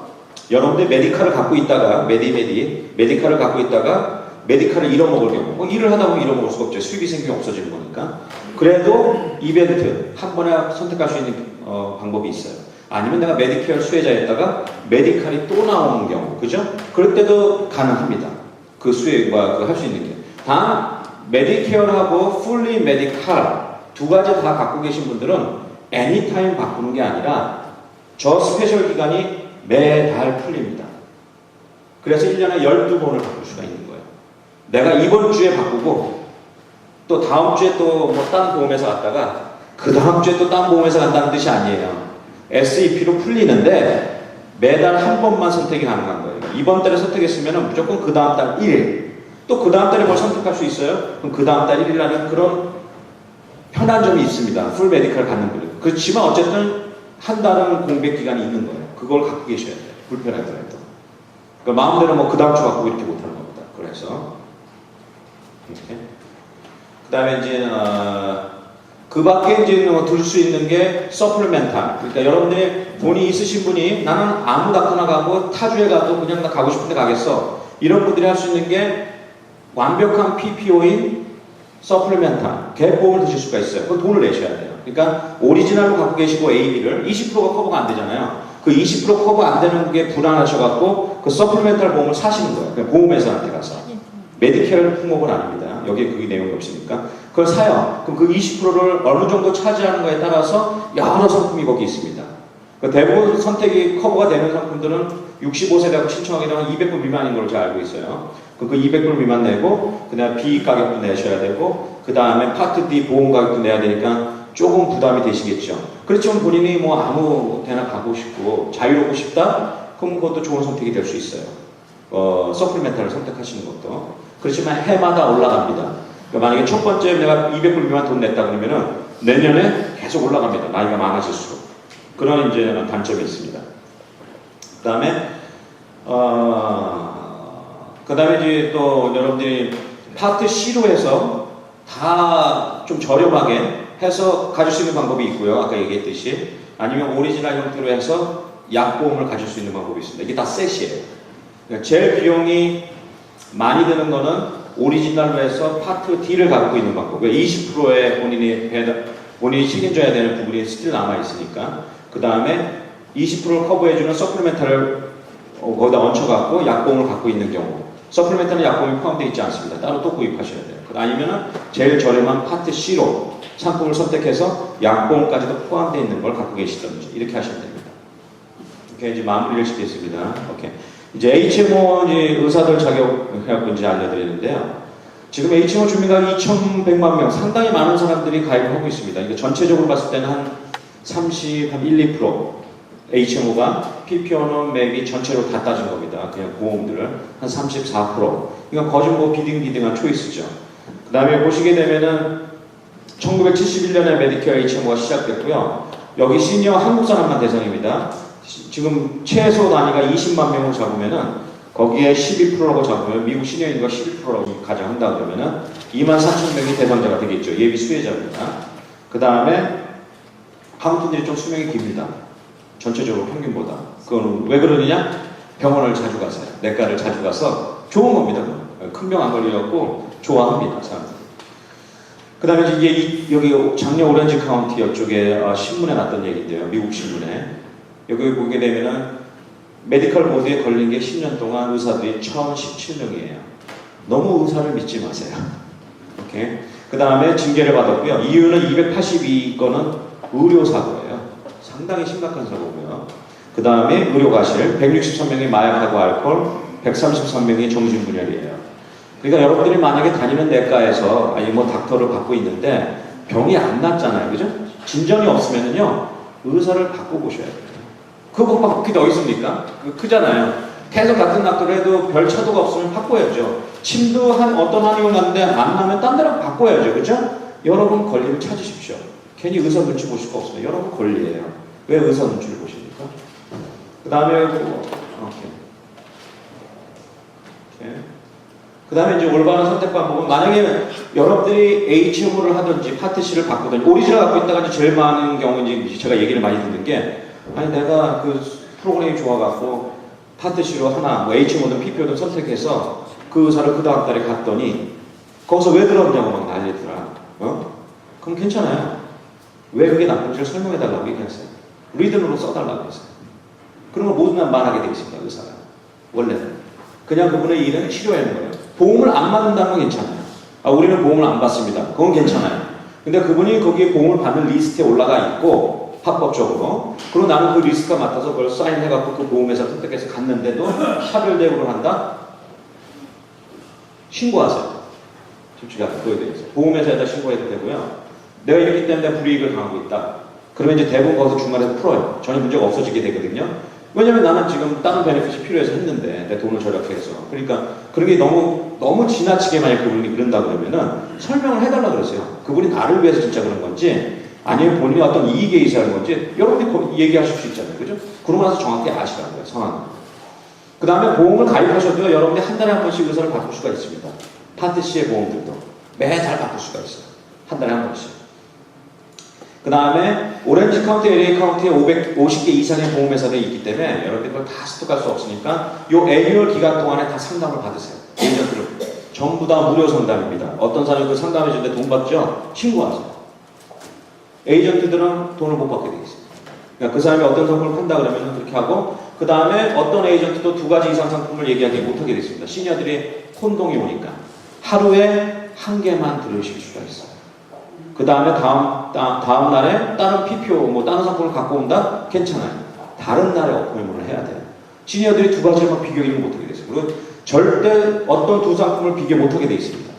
여러분들 메디칼을 갖고 있다가, 메디칼을 갖고 있다가, 메디칼을 잃어먹을 경우, 뭐 일을 하다 보면 잃어먹을 수가 없죠. 수입이 생기면 없어지는 거니까. 그래도 이벤트 한 번에 선택할 수 있는 방법이 있어요. 아니면 내가 메디케어 수혜자였다가 메디칼이 또 나오는 경우, 그죠? 그럴 때도 가능합니다. 그 할 수 있는 게. 단 메디케어하고 풀리 메디칼 두 가지 다 갖고 계신 분들은 애니타임 바꾸는 게 아니라 저 스페셜 기간이 매달 풀립니다. 그래서 1년에 12번을 바꿀 수가 있는 거예요. 내가 이번 주에 바꾸고 또 다음 주에 또 뭐 딴 보험회사 갔다가 그 다음 주에 또 딴 보험회사 간다는 뜻이 아니에요. SEP로 풀리는데 매달 한 번만 선택이 가능한 거예요. 이번 달에 선택했으면 무조건 그 다음 달 1일, 또 그 다음 달에 뭘 선택할 수 있어요? 그럼 그 다음 달 1일이라는 그런 편한 점이 있습니다. 풀 메디컬 갖는 분들. 그렇지만 어쨌든 한 달은 공백 기간이 있는 거예요. 그걸 갖고 계셔야 돼요. 불편하더라도. 그러니까 마음대로 뭐 그 다음 주 갖고 이렇게 못하는 겁니다. 그래서 이렇게. 그 다음에 이제 그 밖에 이제 들 수 있는 게 서플리멘탈. 그러니까 여러분들이 돈이 있으신 분이 나는 아무 데나 가고 타주에 가도 그냥 나 가고 싶은데 가겠어. 이런 분들이 할 수 있는 게 완벽한 PPO인 서플리멘탈 갭보험을 드실 수가 있어요. 그건 돈을 내셔야 돼요. 그러니까 오리지널로 갖고 계시고 AB를 20%가 커버가 안 되잖아요. 그 20% 커버 안 되는 게 불안하셔갖고 그 서플리멘탈 보험을 사시는 거예요. 그냥 보험회사한테 가서. 메디케어 품목은 아닙니다. 여기에 그 내용이 없으니까. 그걸 사요. 그럼 그 20%를 어느 정도 차지하는 거에 따라서 여러 상품이 거기 있습니다. 대부분 선택이 커버가 되는 상품들은 65세대하고 신청하게 되면 200불 미만인 걸로 제가 알고 있어요. 그 200불 미만 내고, 그 다음에 B 가격도 내셔야 되고, 그 다음에 파트 D 보험 가격도 내야 되니까 조금 부담이 되시겠죠. 그렇지만 본인이 뭐 아무 데나 가고 싶고, 자유롭고 싶다? 그럼 그것도 좋은 선택이 될 수 있어요. 서플리멘탈을 선택하시는 것도. 그렇지만 해마다 올라갑니다. 그러니까 만약에 첫 번째 내가 200불 미만 돈 냈다 그러면은 내년에 계속 올라갑니다. 나이가 많아질수록. 그런 이제 단점이 있습니다. 그 다음에 이제 또 여러분들이 파트 C로 해서 다 좀 저렴하게 해서 가질 수 있는 방법이 있고요. 아까 얘기했듯이. 아니면 오리지널 형태로 해서 약보험을 가질 수 있는 방법이 있습니다. 이게 다 셋이에요. 그러니까 제일 비용이 많이 드는 거는 오리지널로 해서 파트 D를 갖고 있는 방법. 20%의 본인이 책임져야 되는 부분이 스틸 남아있으니까. 그 다음에 20%를 커버해주는 서플리멘탈을 거기다 얹혀갖고 약보험을 갖고 있는 경우. 서플리멘탈은 약보험이 포함되어 있지 않습니다. 따로 또 구입하셔야 돼요. 아니면은 제일 저렴한 파트 C로 상품을 선택해서 약보험까지도 포함되어 있는 걸 갖고 계시든지 이렇게 하시면 됩니다. 이렇게 이제 마무리를 시켰습니다. 오케이. 이제 HMO 이제 의사들 자격해갖고 이제 알려드리는데요. 지금 HMO 주민가 2,100만 명, 상당히 많은 사람들이 가입을 하고 있습니다. 이게 전체적으로 봤을 때는 한 1, 2%. HMO가 PPO는 maybe 전체로 다 따진 겁니다. 그냥 보험들을 한 34%. 그러니까 거의 뭐 비등비등한 초이스죠. 그 다음에 보시게 되면은 1971년에 메디케어 HMO가 시작됐고요. 여기 시니어 한국 사람만 대상입니다. 지금 최소 단위가 20만 명을 잡으면은 거기에 12%라고 잡으면 미국 시니어 인구가 11%라고 가정한다 그러면은 24,000명이 대상자가 되겠죠. 예비 수혜자입니다. 그 다음에 한국 분들이 좀 수명이 깁니다. 전체적으로 평균보다. 그건 왜 그러느냐? 병원을 자주 가서요. 내과를 자주 가서 좋은 겁니다. 큰 병 안 걸려갖고 좋아합니다. 사람들. 그 다음에 이게 여기 작년 오렌지 카운티 이쪽에 신문에 났던 얘기인데요. 미국 신문에. 여기 보게 되면은 메디컬 모드에 걸린 게 10년 동안 의사들이 1,017명이에요. 너무 의사를 믿지 마세요. 오케이. 그 다음에 징계를 받았고요. 이유는 282건은 의료사고예요. 상당히 심각한 사고고요. 그 다음에 의료과실, 163명이 마약하고 알코올, 133명이 정신분열이에요. 그러니까 여러분들이 만약에 다니는 내과에서 아니 뭐 닥터를 받고 있는데 병이 안 낫잖아요. 그죠? 진전이 없으면은요 의사를 바꿔보셔야 돼요. 그거 바꾸기 더 있습니까? 크잖아요. 계속 같은 닥터를 해도 별 차도가 없으면 바꿔야죠. 침도 어떤 한의원 갔는데 안 나면 딴 데로 바꿔야죠. 그죠? 여러분 권리를 찾으십시오. 괜히 의사 눈치 보실 거 없어요. 여러분 권리예요. 왜 의사 눈치를 보십니까? 그 다음에 그 다음에 이제 올바른 선택 방법은 만약에 여러분들이 HMO를 하든지 파트 C를 바꾸든지 오리지널 갖고 있다가 제일 많은 경우 이제 제가 얘기를 많이 듣는 게 아니 내가 그 프로그램이 좋아갖고 파트 C로 하나 뭐 HMO든 PPO든 선택해서 그 의사를 그 다음 달에 갔더니 거기서 왜 들었냐고 막 난리더라. 그럼 괜찮아요. 왜 그게 나쁜지를 설명해달라고 얘기하세요. 리듬으로 써달라고 했어요. 그런 걸 모두 말하게 되어 있습니다. 의사가. 원래는. 그냥 그분의 일은 치료하는 거예요. 보험을 안 받는다는 건 괜찮아요. 우리는 보험을 안 받습니다. 그건 괜찮아요. 근데 그분이 거기에 보험을 받는 리스트에 올라가 있고 합법적으로 그리고 나는 그 리스트가 맡아서 그걸 사인해갖고 그 보험회사 선택해서 갔는데도 차별 대우를 한다? 신고하세요. 솔직히 그거에 대해서. 보험회사에다 신고해도 되고요. 내가 이렇기 때문에 불이익을 당하고 있다. 그러면 이제 대부분 거기서 중간에서 풀어요. 전혀 문제가 없어지게 되거든요. 왜냐면 나는 지금 다른 베네핏이 필요해서 했는데 내 돈을 절약해서. 그러니까 그런 게 너무 지나치게 만약 그분이 그런다 그러면은 설명을 해달라 그랬어요. 그분이 나를 위해서 진짜 그런 건지 아니면 본인이 어떤 이익에 의해서 하는 건지 여러분들이 얘기하실 수 있잖아요. 그죠? 그러고 나서 정확히 아시라는 거예요. 상황을. 그 다음에 보험을 가입하셔도 여러분들이 한 달에 한 번씩 의사를 바꿀 수가 있습니다. 파트 C의 보험들도 매달 바꿀 수가 있어요. 한 달에 한 번씩. 그 다음에 오렌지 카운티, LA 카운티에 550개 이상의 보험회사들이 있기 때문에 여러분들 그걸 다 습득할 수 없으니까 요 애뉴얼 기간 동안에 다 상담을 받으세요. 에이전트를. 전부 다 무료 상담입니다. 어떤 사람이 그 상담해 주는데 돈 받죠? 신고하세요. 에이전트들은 돈을 못 받게 되어 있습니다. 그러니까 그 사람이 어떤 상품을 판다 그러면 그렇게 하고 그 다음에 어떤 에이전트도 2가지 이상 상품을 얘기하기 못하게 되어 있습니다. 시니어들이 혼동이 오니까 하루에 1개만 들으실 수가 있어요. 그 다음에 다음 날에 다른 PPO, 뭐 다른 상품을 갖고 온다? 괜찮아요. 다른 날에 어포인트를 해야 돼요. 시니어들이 2가지만 비교를 못하게 돼 있어요. 그리고 절대 어떤 2 상품을 비교 못하게 돼 있습니다.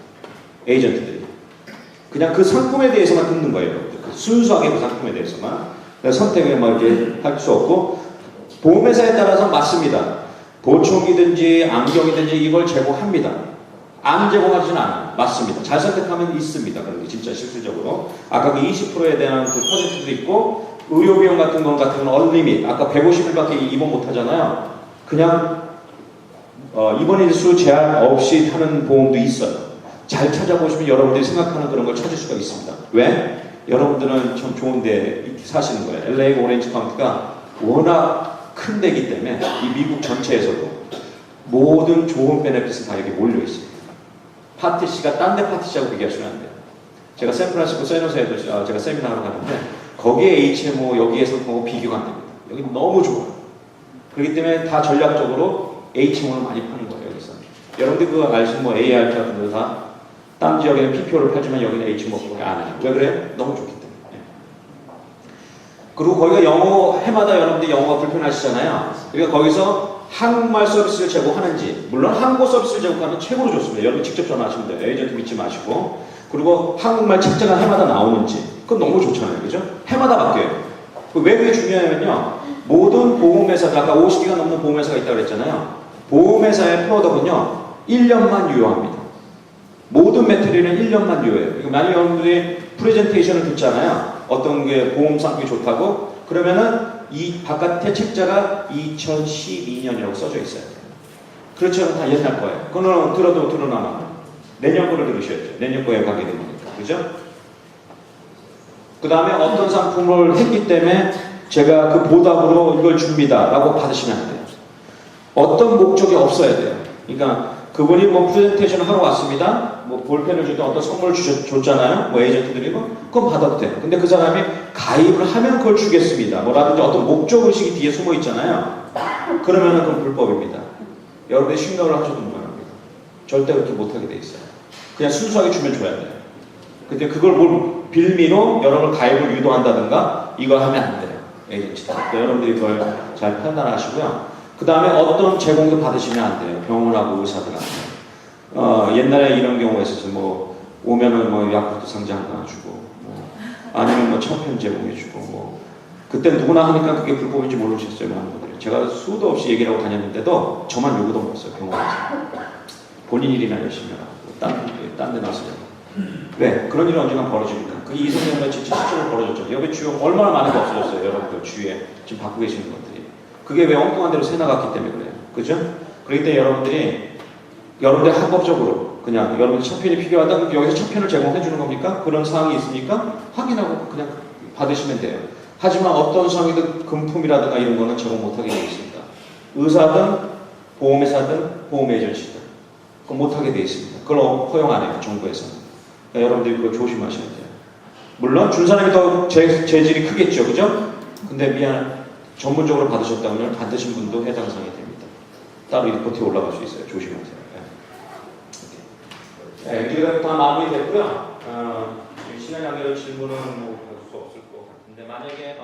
에이전트들이. 그냥 그 상품에 대해서만 듣는 거예요. 순수하게 그 상품에 대해서만. 선택을 막 이렇게 할 수 없고, 보험회사에 따라서 맞습니다. 보청이든지 안경이든지 이걸 제공합니다. 안 제공하지는 않아요. 맞습니다. 잘 선택하면 있습니다. 그런 게 진짜 실질적으로. 아까 그 20%에 대한 그 퍼센트도 있고, 의료비용 같은 건 얼리밋. 아까 150일밖에 입원 못 하잖아요. 그냥, 입원일 수 제한 없이 하는 보험도 있어요. 잘 찾아보시면 여러분들이 생각하는 그런 걸 찾을 수가 있습니다. 왜? 여러분들은 참 좋은데 사시는 거예요. LA 오렌지 카운티가 워낙 큰 데기 때문에 이 미국 전체에서도 모든 좋은 베네핏이 다 여기 몰려 있습니다. 파티 C가 딴 데 파티 C하고 비교하시면 안 돼요. 제가 샌프란시스코 세노세에도 제가 세미나를 가는데 거기에 HMO 여기에 상품하고 비교가 안 됩니다. 여기 너무 좋아요. 그렇기 때문에 다 전략적으로 HMO를 많이 파는 거예요. 여기서 여러분들 그거 알시는 뭐 ART 같은 거 다 딴 지역에는 PPO를 팔지만 여기는 HMO밖에 안 해요. 왜 그래요? 너무 좋기 때문에. 그리고 거기가 영어 해마다 여러분들 영어가 불편하시잖아요. 그러니까 거기서 한국말 서비스를 제공하는지, 물론 한국어 서비스를 제공하면 최고로 좋습니다. 여러분 직접 전화하시면 돼요. 에이전트 믿지 마시고. 그리고 한국말 책자가 해마다 나오는지, 그건 너무 좋잖아요. 그죠? 해마다 바뀌어요. 왜 그게 중요하냐면요. 모든 보험회사가, 아까 50개가 넘는 보험회사가 있다고 그랬잖아요. 보험회사의 프로덕은요, 1년만 유효합니다. 모든 매트리는 1년만 유효해요. 그러니까 만약 여러분들이 프레젠테이션을 듣잖아요. 어떤 게 보험 상품이 좋다고, 그러면은 이 바깥에 책자가 2012년이라고 써져 있어요. 그렇죠? 다 옛날 거예요. 그거는 들어도 드러나면 내년 거를 들으셔야죠. 내년 거에 가게 되니까. 그죠? 그 다음에 어떤 상품을 했기 때문에 제가 그 보답으로 이걸 줍니다. 라고 받으시면 안 돼요. 어떤 목적이 없어야 돼요. 그러니까 그분이 뭐 프레젠테이션을 하러 왔습니다. 뭐 볼펜을 주든 어떤 선물을 줬잖아요. 뭐 에이전트들이 그건 받아도 돼요. 근데 그 사람이 가입을 하면 그걸 주겠습니다. 뭐라든지 어떤 목적의식이 뒤에 숨어 있잖아요. 그러면은 그건 불법입니다. 여러분이 신경을 하셔도 무관합니다. 절대 그렇게 못하게 돼 있어요. 그냥 순수하게 주면 줘야 돼요. 근데 그걸 뭘 빌미로 여러분을 가입을 유도한다든가 이걸 하면 안 돼요. 에이전트들. 여러분들이 그걸 잘 판단하시고요. 그 다음에 어떤 제공도 받으시면 안 돼요. 병원하고 의사들한테. 옛날에 이런 경우가 있었어요. 뭐, 오면은 뭐, 야쿠르트 상자 하나 주고, 뭐, 아니면 뭐, 천편 제공해주고, 뭐. 그때 누구나 하니까 그게 불법인지 모르셨어요, 많은 분들이. 제가 수도 없이 얘기를 하고 다녔는데도 저만 요구도 먹었어요, 병원에서. 본인 일이나 열심히 하라고. 딴 데 나서요. 왜? 그런 일은 언젠가 벌어집니다. 그 2, 3년간 진짜 실제로 벌어졌죠. 여기 주요 얼마나 많은 게 없어졌어요, 여러분들 주위에. 지금 받고 계시는 것들이. 그게 왜 엉뚱한 대로 새나갔기 때문에 그래요. 그죠? 그렇기 때문에 여러분들이 합법적으로 그냥 여러분들 첫 편이 필요하다 그럼 여기서 첫 편을 제공해 주는 겁니까? 그런 사항이 있으니까 확인하고 그냥 받으시면 돼요. 하지만 어떤 상황이든 금품이라든가 이런 거는 제공 못하게 되어 있습니다. 의사든 보험회사든 보험 에이전시든 그건 못하게 되어 있습니다. 그걸 허용 안 해요. 정부에서는. 그러니까 여러분들이 그걸 조심하셔야 돼요. 물론 준 사람이 더 재질이 크겠죠. 그죠? 근데 전문적으로 받으셨다면 받으신 분도 해당 사항이 됩니다. 따로 리포트에 올라갈 수 있어요. 조심하세요. 네, 우리가 다 마무리됐고요. 시간 관계로 질문은 뭐 할 수 없을 것 같은데 만약에